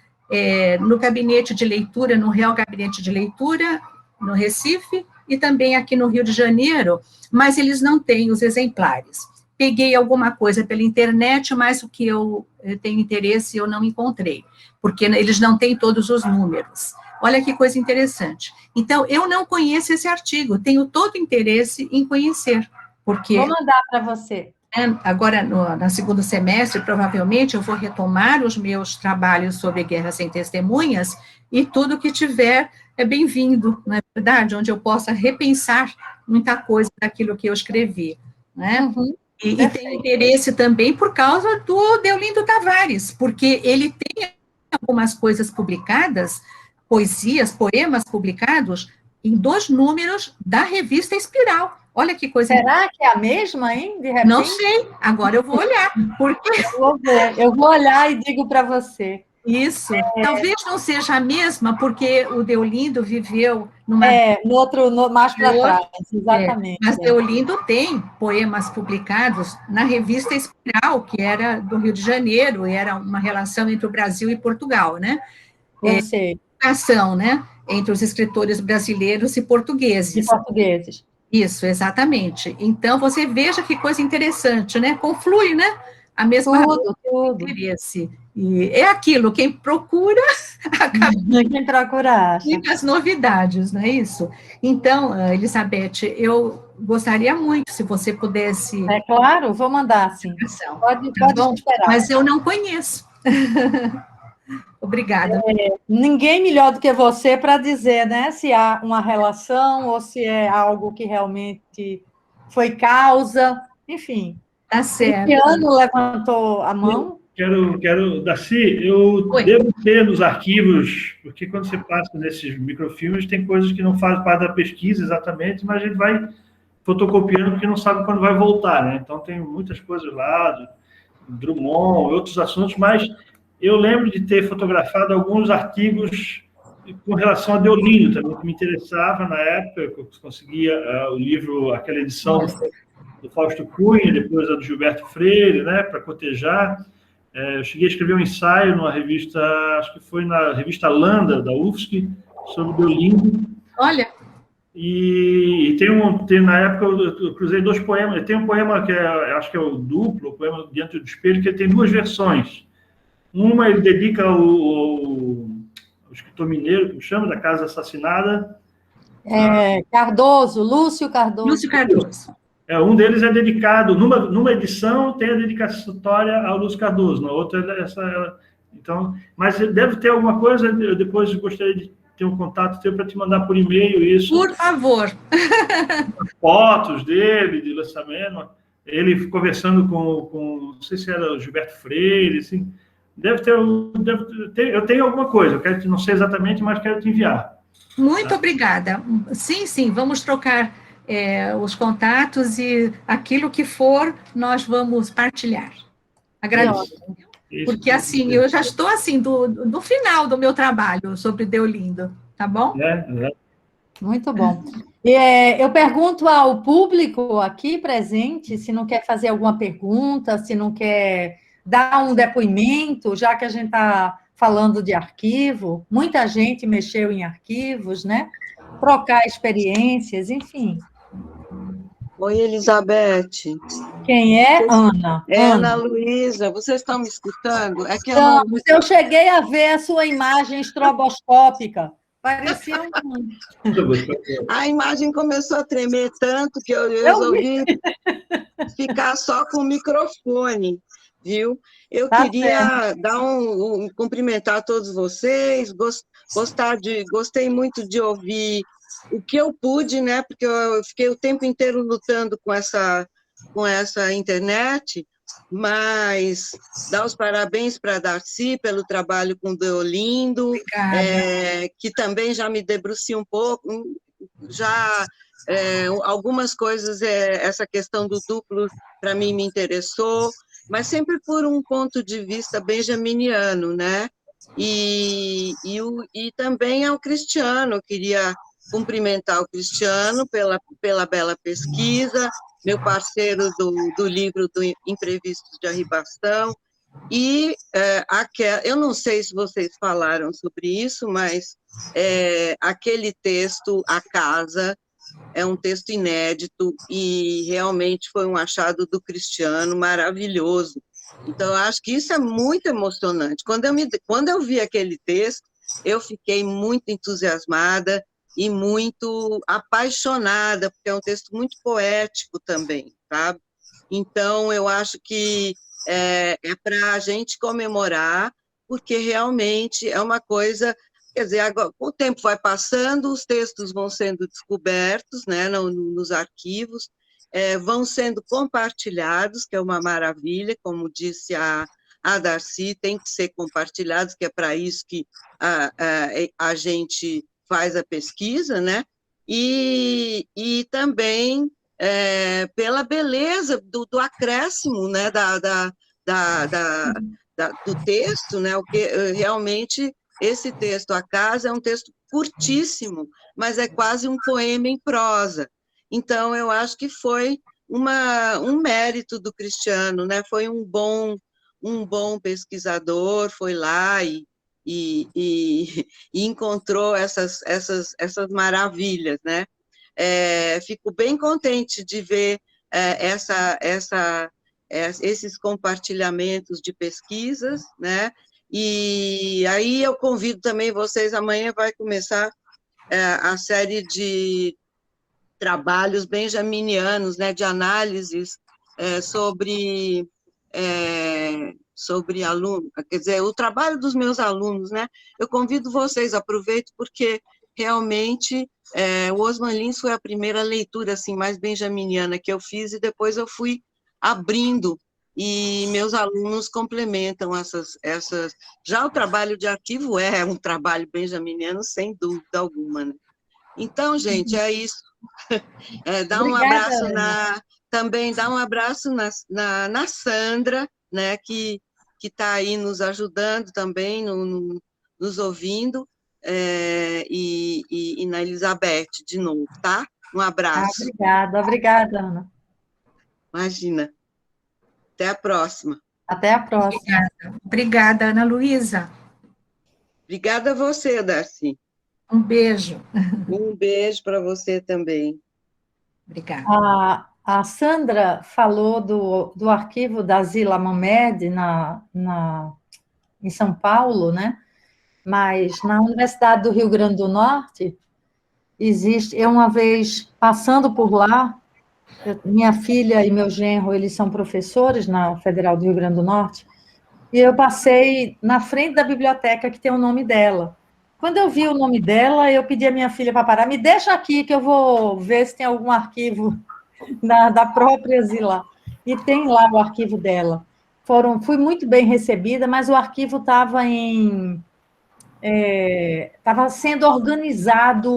no gabinete de leitura, no Real Gabinete de Leitura, no Recife, e também aqui no Rio de Janeiro, mas eles não têm os exemplares. Peguei alguma coisa pela internet, mas o que eu tenho interesse eu não encontrei, porque eles não têm todos os números. Olha que coisa interessante. Então, eu não conheço esse artigo, tenho todo interesse em conhecer, porque... Vou mandar para você. Agora, no segundo semestre, provavelmente, eu vou retomar os meus trabalhos sobre Guerra Sem Testemunhas, e tudo que tiver é bem-vindo, não é verdade? Onde eu possa repensar muita coisa daquilo que eu escrevi, né? Uhum. E tenho interesse também por causa do Deolindo Tavares, porque ele tem algumas coisas publicadas poesias, poemas publicados em 2 números da revista Espiral. Olha que coisa. Será que é a mesma, hein? De repente? Não sei, agora eu vou olhar, porque... Eu vou ver, eu vou olhar e digo para você. Isso, talvez não seja a mesma, porque o Deolindo viveu numa... mais para trás, exatamente. Mas Deolindo tem poemas publicados na revista Espiral, que era do Rio de Janeiro, e era uma relação entre o Brasil e Portugal, né? Eu sei. Ação, né? Entre os escritores brasileiros e portugueses. E portugueses. Isso, exatamente. Então, você veja que coisa interessante, né? Conflui, né? A mesma tudo. interesse. E é aquilo, quem procura, acaba... Quem procura acha. E as novidades, não é isso? Então, Elizabeth, eu gostaria muito, se você pudesse... É claro, vou mandar, sim. Pode esperar. Mas eu não conheço. Obrigada. Ninguém melhor do que você para dizer, né, se há uma relação ou se é algo que realmente foi causa, enfim. Tá certo. Esse ano levantou a mão. Darcy, eu devo ter nos arquivos, porque quando você passa nesses microfilmes, tem coisas que não fazem parte da pesquisa exatamente, mas a gente vai fotocopiando porque não sabe quando vai voltar, né? Então, tem muitas coisas lá, Drummond, outros assuntos, mas eu lembro de ter fotografado alguns artigos com relação a Deolindo também, que me interessava na época, eu conseguia o livro, aquela edição do Fausto Cunha, depois a do Gilberto Freire, né, para cotejar. Eu cheguei a escrever um ensaio numa revista, acho que foi na revista Landa, da UFSC, sobre Deolindo. Olha! E tem na época, eu cruzei 2 poemas. Tem um poema que acho que é o duplo, o poema Diante do Espelho, que tem 2 versões. Uma ele dedica ao escritor mineiro, como chama, da Casa Assassinada. Cardoso, Lúcio Cardoso. Lúcio Cardoso. Um deles é dedicado, numa edição tem a dedicatória ao Lúcio Cardoso, na outra então, mas deve ter alguma coisa, eu depois gostaria de ter um contato teu para te mandar por e-mail isso. Por favor. Fotos dele, de lançamento, ele conversando com não sei se era o Gilberto Freire, assim. Deve ter, eu tenho alguma coisa, não sei exatamente, mas quero te enviar. Muito obrigada. Sim, vamos trocar os contatos e aquilo que for, nós vamos partilhar. Agradeço. Porque, assim, eu já estou, assim, do final do meu trabalho sobre Deolindo, tá bom? Muito bom. Eu pergunto ao público aqui presente se não quer fazer alguma pergunta, se não quer dar um depoimento, já que a gente está falando de arquivo, muita gente mexeu em arquivos, né? Trocar experiências, enfim. Oi, Elizabeth. Quem é? Ana. Ana Luísa, vocês estão me escutando? Eu cheguei a ver a sua imagem estroboscópica. Parecia um... A imagem começou a tremer tanto que eu resolvi ficar só com o microfone, viu? Eu queria cumprimentar todos vocês, gostei muito de ouvir o que eu pude, né? Porque eu fiquei o tempo inteiro lutando com essa internet, mas dar os parabéns para a Darcy pelo trabalho com o Deolindo, que também já me debrucei um pouco, algumas coisas, essa questão do duplo, para mim, me interessou, mas sempre por um ponto de vista benjaminiano, né? E também ao Cristiano, eu queria cumprimentar o Cristiano pela bela pesquisa, meu parceiro do livro do Imprevistos de Arribação, e eu não sei se vocês falaram sobre isso, mas aquele texto, A Casa, é um texto inédito e realmente foi um achado do Cristiano maravilhoso. Então, eu acho que isso é muito emocionante. Quando eu vi aquele texto, eu fiquei muito entusiasmada e muito apaixonada, porque é um texto muito poético também, sabe? Então, eu acho que é para a gente comemorar, porque realmente é uma coisa... Quer dizer, agora, o tempo vai passando, os textos vão sendo descobertos, né, nos arquivos, vão sendo compartilhados, que é uma maravilha, como disse a a Darcy, têm que ser compartilhados, que é para isso que a gente faz a pesquisa, né? E também pela beleza do acréscimo, né? Do texto, né? O que realmente esse texto, A Casa, é um texto curtíssimo, mas é quase um poema em prosa. Então, eu acho que foi um mérito do Cristiano, né? Foi um bom pesquisador, foi lá e encontrou essas maravilhas, né? Fico bem contente de ver esses compartilhamentos de pesquisas, né? E aí eu convido também vocês, amanhã vai começar a série de trabalhos benjaminianos, né, de análises sobre aluno, quer dizer, o trabalho dos meus alunos, né? Eu convido vocês, aproveito, porque realmente o Osman Lins foi a primeira leitura assim mais benjaminiana que eu fiz, e depois eu fui abrindo, e meus alunos complementam essas. Já o trabalho de arquivo é um trabalho benjaminiano, sem dúvida alguma, né? Então, gente, é isso. Dá um abraço também dá um abraço na Sandra, né, que está aí nos ajudando também, nos ouvindo, e na Elizabeth, de novo, tá? Um abraço. Obrigada, Ana. Imagina. Até a próxima. Até a próxima. Obrigada, Ana Luísa. Obrigada a você, Darcy. Um beijo. Um beijo para você também. Obrigada. A Sandra falou do arquivo da Zila Mohamed em São Paulo, né? Mas na Universidade do Rio Grande do Norte existe. Eu, uma vez passando por lá, minha filha e meu genro, eles são professores na Federal do Rio Grande do Norte, e eu passei na frente da biblioteca que tem o nome dela. Quando eu vi o nome dela, eu pedi à minha filha para parar, me deixa aqui que eu vou ver se tem algum arquivo da própria Zila. E tem lá o arquivo dela. Fui muito bem recebida, mas o arquivo estava estava sendo organizado,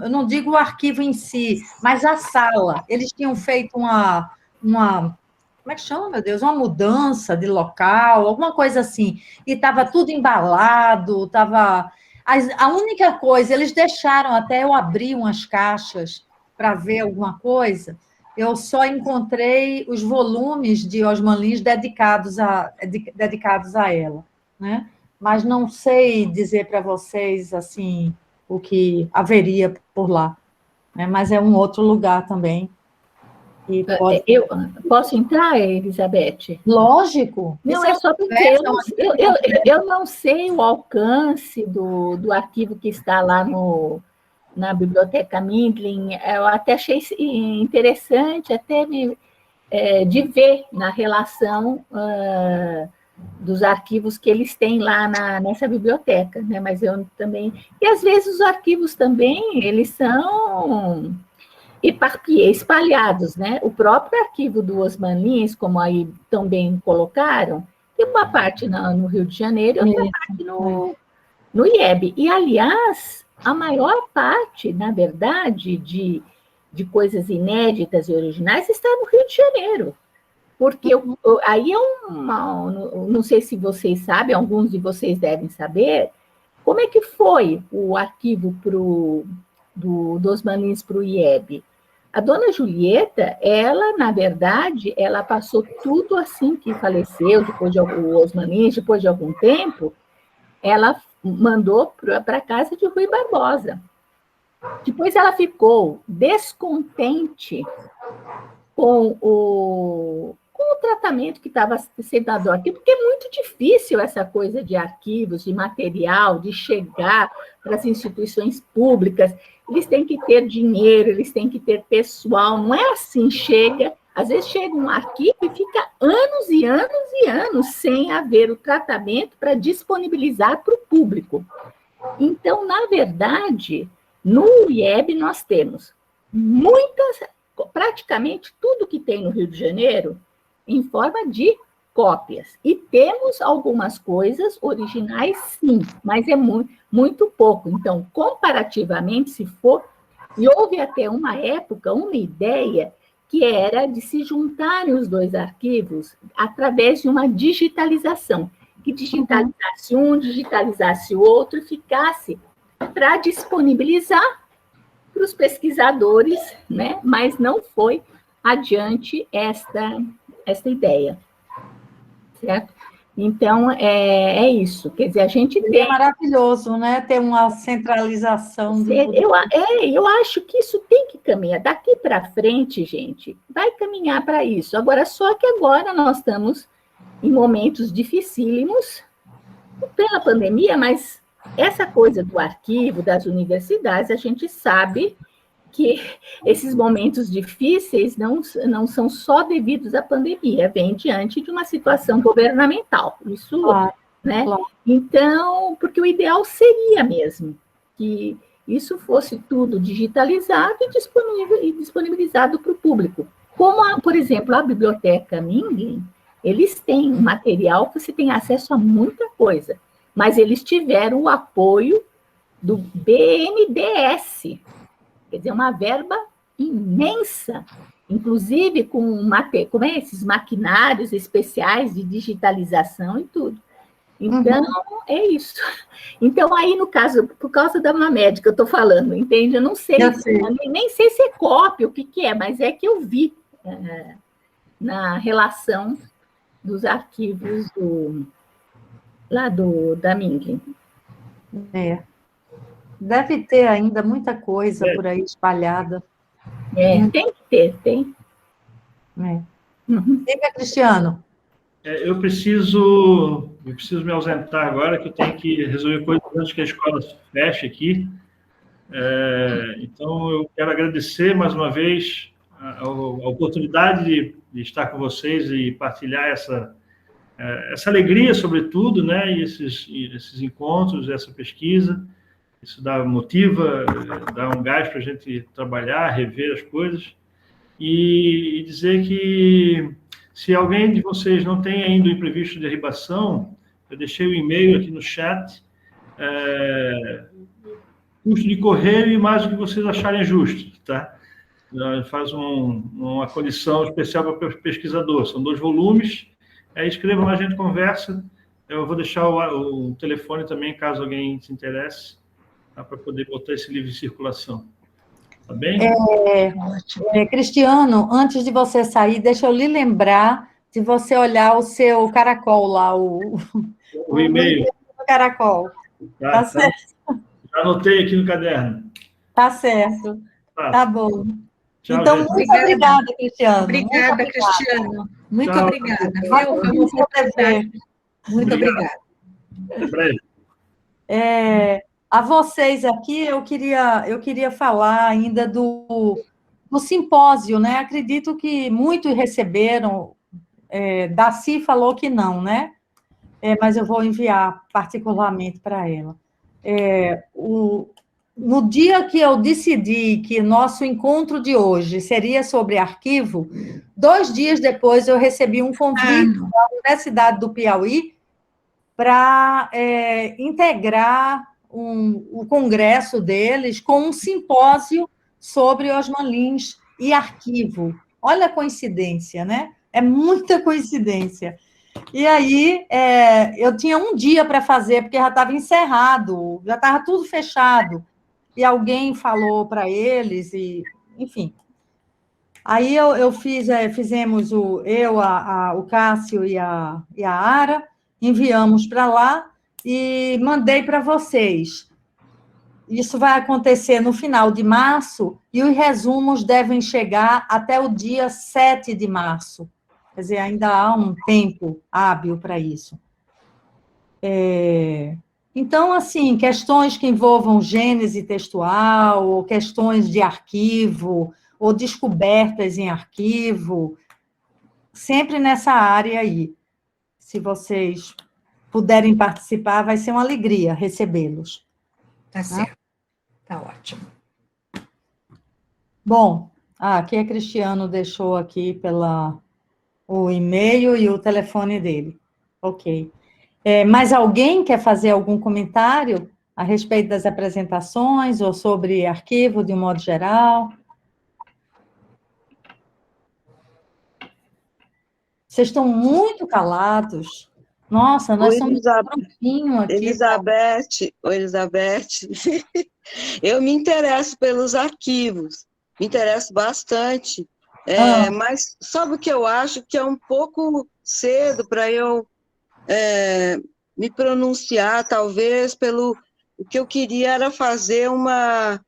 eu não digo o arquivo em si, mas a sala. Eles tinham feito uma como é que chama, meu Deus? Uma mudança de local, alguma coisa assim. E estava tudo embalado, estava... A única coisa, eles deixaram até eu abrir umas caixas para ver alguma coisa, eu só encontrei os volumes de Osman Lins dedicados a ela, né? Mas não sei dizer para vocês assim o que haveria por lá, né? Mas é um outro lugar também. Eu posso entrar, Elizabeth? Lógico. Não, é só porque eu não sei o alcance do arquivo que está lá na Biblioteca Mindlin. Eu até achei interessante de ver na relação dos arquivos que eles têm lá nessa biblioteca, né? Mas eu também... E, às vezes, os arquivos também, eles são espalhados, né? O próprio arquivo do Osman Lins, como aí também colocaram, tem uma parte no Rio de Janeiro e outra parte no IEB. E, aliás, a maior parte, na verdade, de coisas inéditas e originais está no Rio de Janeiro. Porque aí não sei se vocês sabem, alguns de vocês devem saber, como é que foi o arquivo do Osman Lins para o IEB. A dona Julieta, ela, na verdade, ela passou tudo assim que faleceu, o Osman Lins, depois de algum tempo, ela mandou para a casa de Rui Barbosa. Depois ela ficou descontente com o tratamento que estava sendo dado aqui, porque é muito difícil essa coisa de arquivos, de material, de chegar para as instituições públicas. Eles têm que ter dinheiro, eles têm que ter pessoal, não é assim, às vezes chega um arquivo e fica anos e anos e anos sem haver o tratamento para disponibilizar para o público. Então, na verdade, no IEB nós temos praticamente tudo que tem no Rio de Janeiro em forma de cópias. E temos algumas coisas originais, sim, mas é muito pouco. Então, comparativamente, se for... E houve até uma época, uma ideia, que era de se juntarem os dois arquivos através de uma digitalização, que digitalizasse um, digitalizasse o outro e ficasse para disponibilizar para os pesquisadores, né? Mas não foi adiante esta ideia, certo? Então, é isso. Quer dizer, a gente tem... É maravilhoso, né? Ter uma centralização do poder. Eu acho que isso tem que caminhar. Daqui para frente, gente, vai caminhar para isso. Agora, só que agora nós estamos em momentos dificílimos pela pandemia, mas essa coisa do arquivo, das universidades, a gente sabe que esses momentos difíceis não são só devidos à pandemia, vem diante de uma situação governamental. Isso, Claro, né? claro. Então, porque o ideal seria mesmo que isso fosse tudo digitalizado e disponibilizado para o público. Como, por exemplo, a Biblioteca Mingling, eles têm um material que você tem acesso a muita coisa, mas eles tiveram o apoio do BNDES, quer dizer, uma verba imensa, inclusive com esses maquinários especiais de digitalização e tudo. Então, é isso. Então, aí, no caso, por causa da Mamed que eu estou falando, entende? Eu não sei, nem sei se é cópia, o que é, mas é que eu vi na relação dos arquivos da Mingling. Deve ter ainda muita coisa por aí espalhada. Tem que ter, tem. Diga, Cristiano. Eu preciso me ausentar agora, que eu tenho que resolver coisas antes que a escola feche aqui. Então, eu quero agradecer mais uma vez a oportunidade de estar com vocês e partilhar essa alegria, sobretudo, né? E esses encontros, essa pesquisa. Isso motiva, dá um gás para a gente trabalhar, rever as coisas. E dizer que, se alguém de vocês não tem ainda o imprevisto de derribação, eu deixei o e-mail aqui no chat, custo de correio e mais o que vocês acharem justo, tá? Faz uma condição especial para o pesquisador. São 2 volumes, escrevam lá, a gente conversa. Eu vou deixar o telefone também, caso alguém se interesse, para poder botar esse livro em circulação. Tá bem? Cristiano, antes de você sair, deixa eu lhe lembrar de você olhar o seu caracol lá, o e-mail do caracol. Tá certo. Já anotei aqui no caderno. Tá certo. Tá bom. Tchau, então, gente. muito obrigada, Cristiano. Obrigada, Cristiano. Muito Tchau. obrigada. Muito obrigada. A vocês aqui, eu queria falar ainda do simpósio, né? Acredito que muitos receberam. Daci falou que não, né? Mas eu vou enviar particularmente para ela. No dia que eu decidi que nosso encontro de hoje seria sobre arquivo, 2 dias depois eu recebi um convite da Universidade do Piauí para integrar o congresso deles com um simpósio sobre Osman Lins e arquivo. Olha a coincidência, né? É muita coincidência. E aí, eu tinha um dia para fazer, porque já estava encerrado, já estava tudo fechado. E alguém falou para eles, e, enfim. Aí fizemos o Cássio e a Ara, enviamos para lá e mandei para vocês. Isso vai acontecer no final de março, e os resumos devem chegar até o dia 7 de março. Quer dizer, ainda há um tempo hábil para isso. Então, assim, questões que envolvam gênese textual, ou questões de arquivo, ou descobertas em arquivo, sempre nessa área aí. Se vocês puderem participar, vai ser uma alegria recebê-los. Tá certo. Tá ótimo. Bom, aqui a Cristiano deixou aqui pela o e-mail e o telefone dele. Ok. Mais alguém quer fazer algum comentário a respeito das apresentações ou sobre arquivo de um modo geral? Vocês estão muito calados. Nossa, nós Oi, somos um grupinho aqui. Elizabeth, eu me interesso pelos arquivos, me interesso bastante, mas sabe o que eu acho? Que é um pouco cedo para eu me pronunciar, talvez, o que eu queria era fazer uma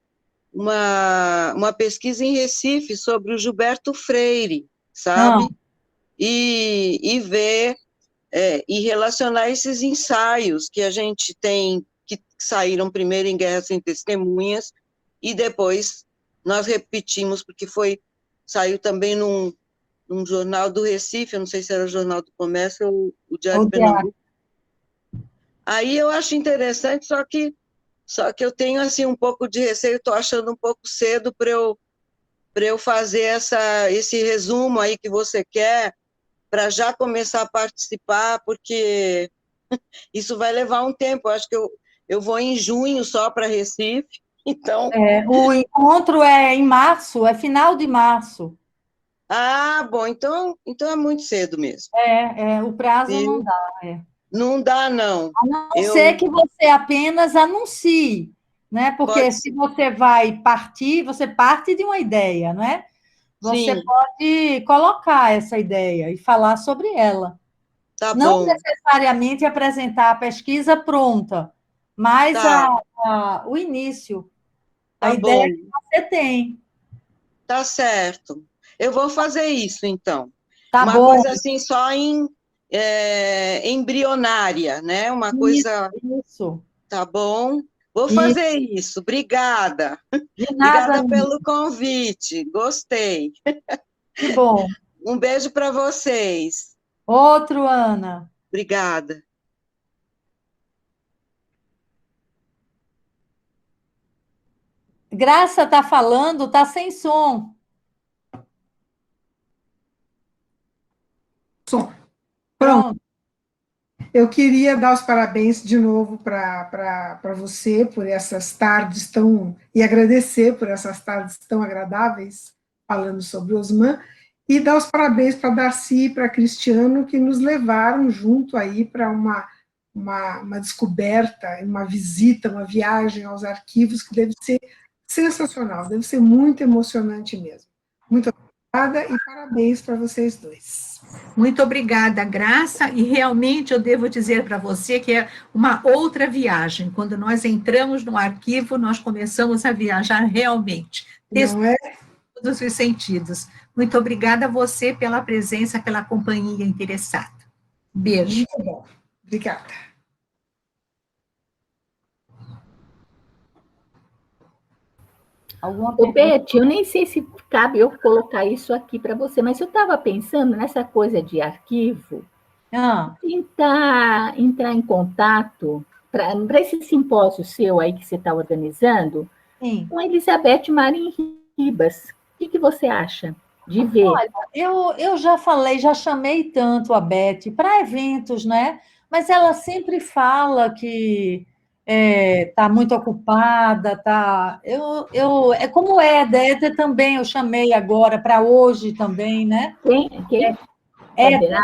pesquisa em Recife sobre o Gilberto Freire, sabe? E ver, e relacionar esses ensaios que a gente tem, que saíram primeiro em Guerra Sem Testemunhas, e depois nós repetimos, porque saiu também num jornal do Recife, eu não sei se era o Jornal do Comércio ou o Diário de Pernambuco. Aí eu acho interessante, só que eu tenho assim um pouco de receio, estou achando um pouco cedo para eu fazer esse resumo aí que você quer, para já começar a participar, porque isso vai levar um tempo. Eu acho que eu vou em junho só para Recife, então... O encontro é em março, é final de março. Ah, bom, então é muito cedo mesmo. O prazo não dá. Não dá, não. A não ser que você apenas anuncie, né? Porque se você vai partir, você parte de uma ideia, não é? Você pode colocar essa ideia e falar sobre ela. Tá não bom. necessariamente apresentar a pesquisa pronta, mas o início, a ideia que você tem. Tá certo. Eu vou fazer isso, então. Tá uma bom. Coisa assim, só embrionária, né? Uma coisa... Isso. Tá bom? Vou fazer isso. Obrigada. De nada. Obrigada pelo convite. Gostei. Que bom. Um beijo para vocês. Outro, Ana. Obrigada. Graça está falando, está sem som. Som. Pronto. Eu queria dar os parabéns de novo para você por essas tardes e agradecer por essas tardes tão agradáveis, falando sobre Osman, e dar os parabéns para Darcy e para Cristiano, que nos levaram junto aí para uma descoberta, uma visita, uma viagem aos arquivos, que deve ser sensacional, deve ser muito emocionante mesmo. Muito obrigada e parabéns para vocês dois. Muito obrigada, Graça, e realmente eu devo dizer para você que é uma outra viagem. Quando nós entramos no arquivo, nós começamos a viajar realmente. Não é? Todos os sentidos. Muito obrigada a você pela presença, pela companhia interessada. Beijo. Muito bom. Obrigada. Ô, Beth, eu nem sei se cabe eu colocar isso aqui para você, mas eu estava pensando nessa coisa de arquivo, tentar entrar em contato para esse simpósio seu aí que você está organizando, com a Elizabeth Marim Ribas. O que você acha de ver? Olha, eu já falei, já chamei tanto a Beth para eventos, né? Mas ela sempre fala que está muito ocupada, tá? É como o Éder também, eu chamei agora para hoje também, né? Quem? Éder.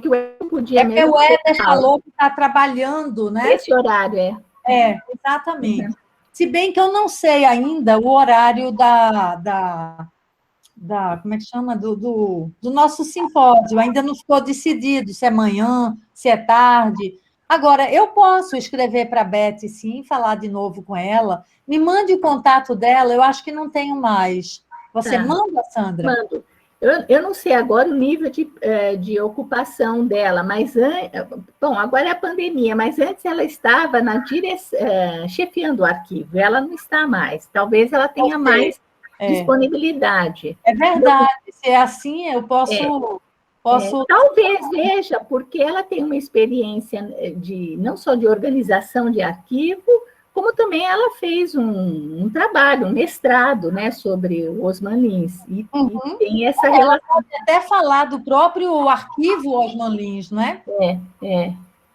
Que o Éder podia mesmo. O Éder falou que está trabalhando, né? Esse horário, exatamente. Uhum. Se bem que eu não sei ainda o horário como é que chama? Do nosso simpósio, ainda não ficou decidido se é manhã, se é tarde. Agora, eu posso escrever para a Beth, sim, falar de novo com ela. Me mande o contato dela, eu acho que não tenho mais. Você manda, Sandra? Mando. Eu não sei agora o nível de ocupação dela, mas bom, agora é a pandemia, mas antes ela estava chefiando o arquivo, ela não está mais. Talvez ela tenha mais disponibilidade. É verdade, se é assim, eu posso... talvez veja, porque ela tem uma experiência não só de organização de arquivo, como também ela fez um trabalho, um mestrado, né, sobre o Osman Lins, e tem essa Ela relação. pode até falar do próprio arquivo Osman Lins, né?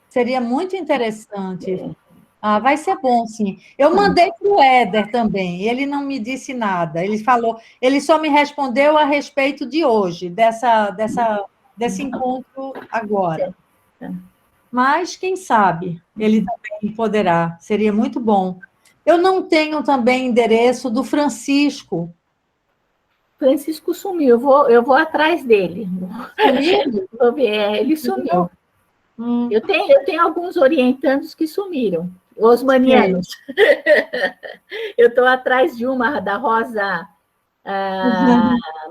Seria muito interessante. Vai ser bom, sim. Eu mandei para o Éder também, ele não me disse nada. Ele falou, ele só me respondeu a respeito de hoje, desse encontro agora. Mas, quem sabe, ele também poderá, seria muito bom. Eu não tenho também endereço do Francisco. Francisco sumiu, eu vou atrás dele. Sumiu? Vou ver, ele sumiu. Eu tenho alguns orientandos que sumiram, osmanianos. Eu estou atrás de uma, da Rosa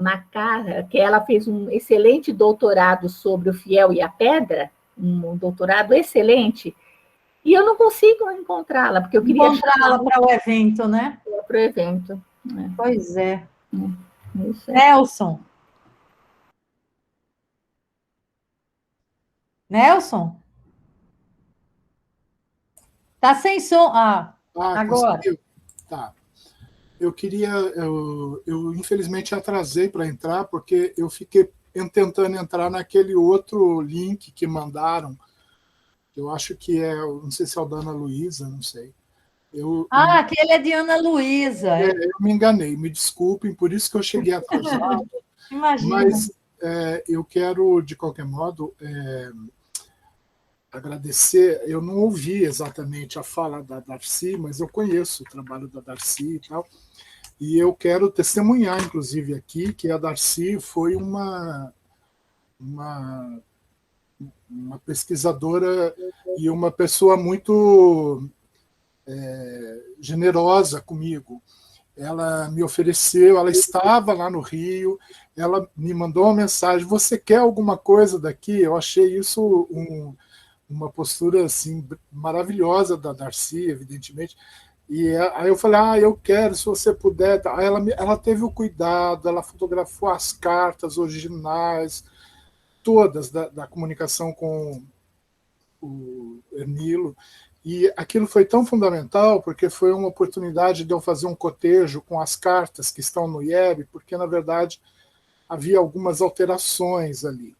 Macara, que ela fez um excelente doutorado sobre o fiel e a pedra, um doutorado excelente, e eu não consigo encontrá-la, porque eu queria encontrá-la para o evento, né? Para o evento. Pois é. Nelson. Nelson? Tá sem som. Agora. Conseguiu? Tá. Eu infelizmente atrasei para entrar, porque eu fiquei tentando entrar naquele outro link que mandaram. Eu acho que não sei se é o da Ana Luísa, não sei. Aquele é de Ana Luísa. Eu me enganei, me desculpem, por isso que eu cheguei atrasado. Imagina. Mas eu quero, de qualquer modo, agradecer. Eu não ouvi exatamente a fala da Darcy, mas eu conheço o trabalho da Darcy e tal. E eu quero testemunhar, inclusive, aqui, que a Darcy foi uma pesquisadora e uma pessoa muito generosa comigo. Ela me ofereceu, ela estava lá no Rio, ela me mandou uma mensagem: você quer alguma coisa daqui? Eu achei isso uma postura assim maravilhosa da Darcy, evidentemente. E aí eu falei: eu quero, se você puder. Aí ela teve o cuidado, ela fotografou as cartas originais, todas da comunicação com o Ernilo. E aquilo foi tão fundamental, porque foi uma oportunidade de eu fazer um cotejo com as cartas que estão no IEB, porque, na verdade, havia algumas alterações ali.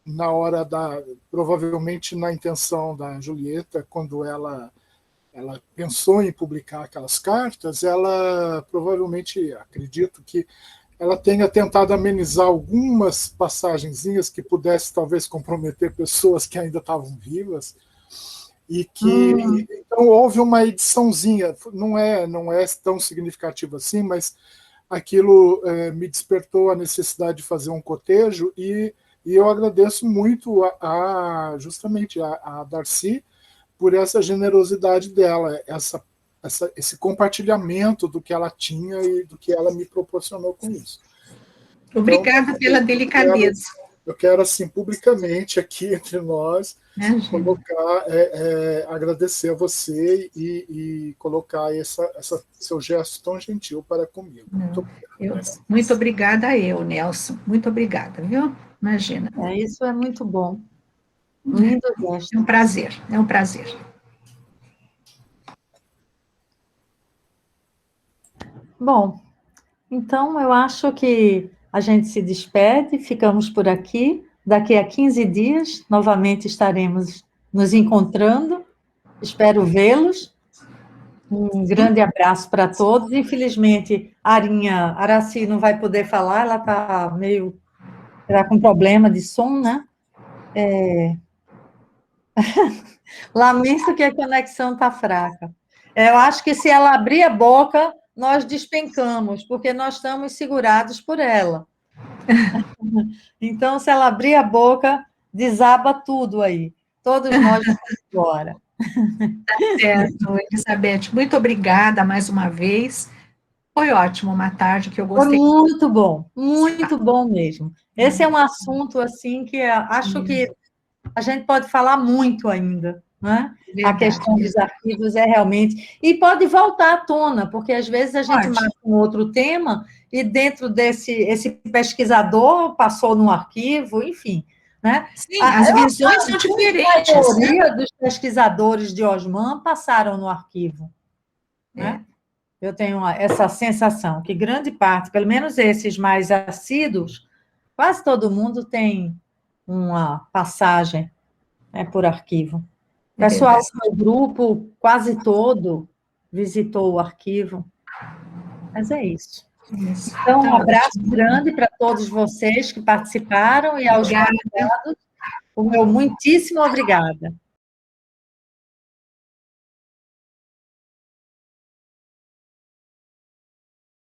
Na hora provavelmente na intenção da Julieta, quando ela pensou em publicar aquelas cartas, ela provavelmente, acredito que ela tenha tentado amenizar algumas passagenzinhas que pudesse talvez comprometer pessoas que ainda estavam vivas, e que então houve uma ediçãozinha, não é tão significativo assim, mas aquilo me despertou a necessidade de fazer um cotejo, e eu agradeço muito justamente a Darcy por essa generosidade dela, esse compartilhamento do que ela tinha e do que ela me proporcionou com isso. Obrigada então, pela delicadeza. Eu quero, assim, publicamente aqui entre nós, colocar, agradecer a você e colocar seu gesto tão gentil para comigo. Muito obrigada Nelson. Muito obrigada, viu? Imagina. Isso é muito bom. Lindo gesto. É um prazer, é um prazer. Bom, então eu acho que a gente se despede, ficamos por aqui. Daqui a 15 dias, novamente estaremos nos encontrando. Espero vê-los. Um grande abraço para todos. Infelizmente, Araci não vai poder falar, ela está com problema de som, né? Lamento que a conexão está fraca. Eu acho que se ela abrir a boca, nós despencamos, porque nós estamos segurados por ela. Então, se ela abrir a boca, desaba tudo aí. Todos nós vamos embora. Tá certo, Elizabeth. Muito obrigada mais uma vez. Foi ótimo, uma tarde que eu gostei. Foi muito bom mesmo. Esse é um assunto, assim, que acho que a gente pode falar muito ainda, né? A questão dos arquivos é realmente... E pode voltar à tona, porque às vezes a gente marca um outro tema e dentro esse pesquisador passou num arquivo, enfim. né? Sim, as visões são diferentes. A maioria dos pesquisadores de Osman passaram no arquivo, né? Eu tenho essa sensação que grande parte, pelo menos esses mais assíduos, quase todo mundo tem uma passagem, né, por arquivo. O pessoal do meu grupo, quase todo, visitou o arquivo. Mas é isso. Então, um abraço grande para todos vocês que participaram e aos convidados, o meu muitíssimo obrigada.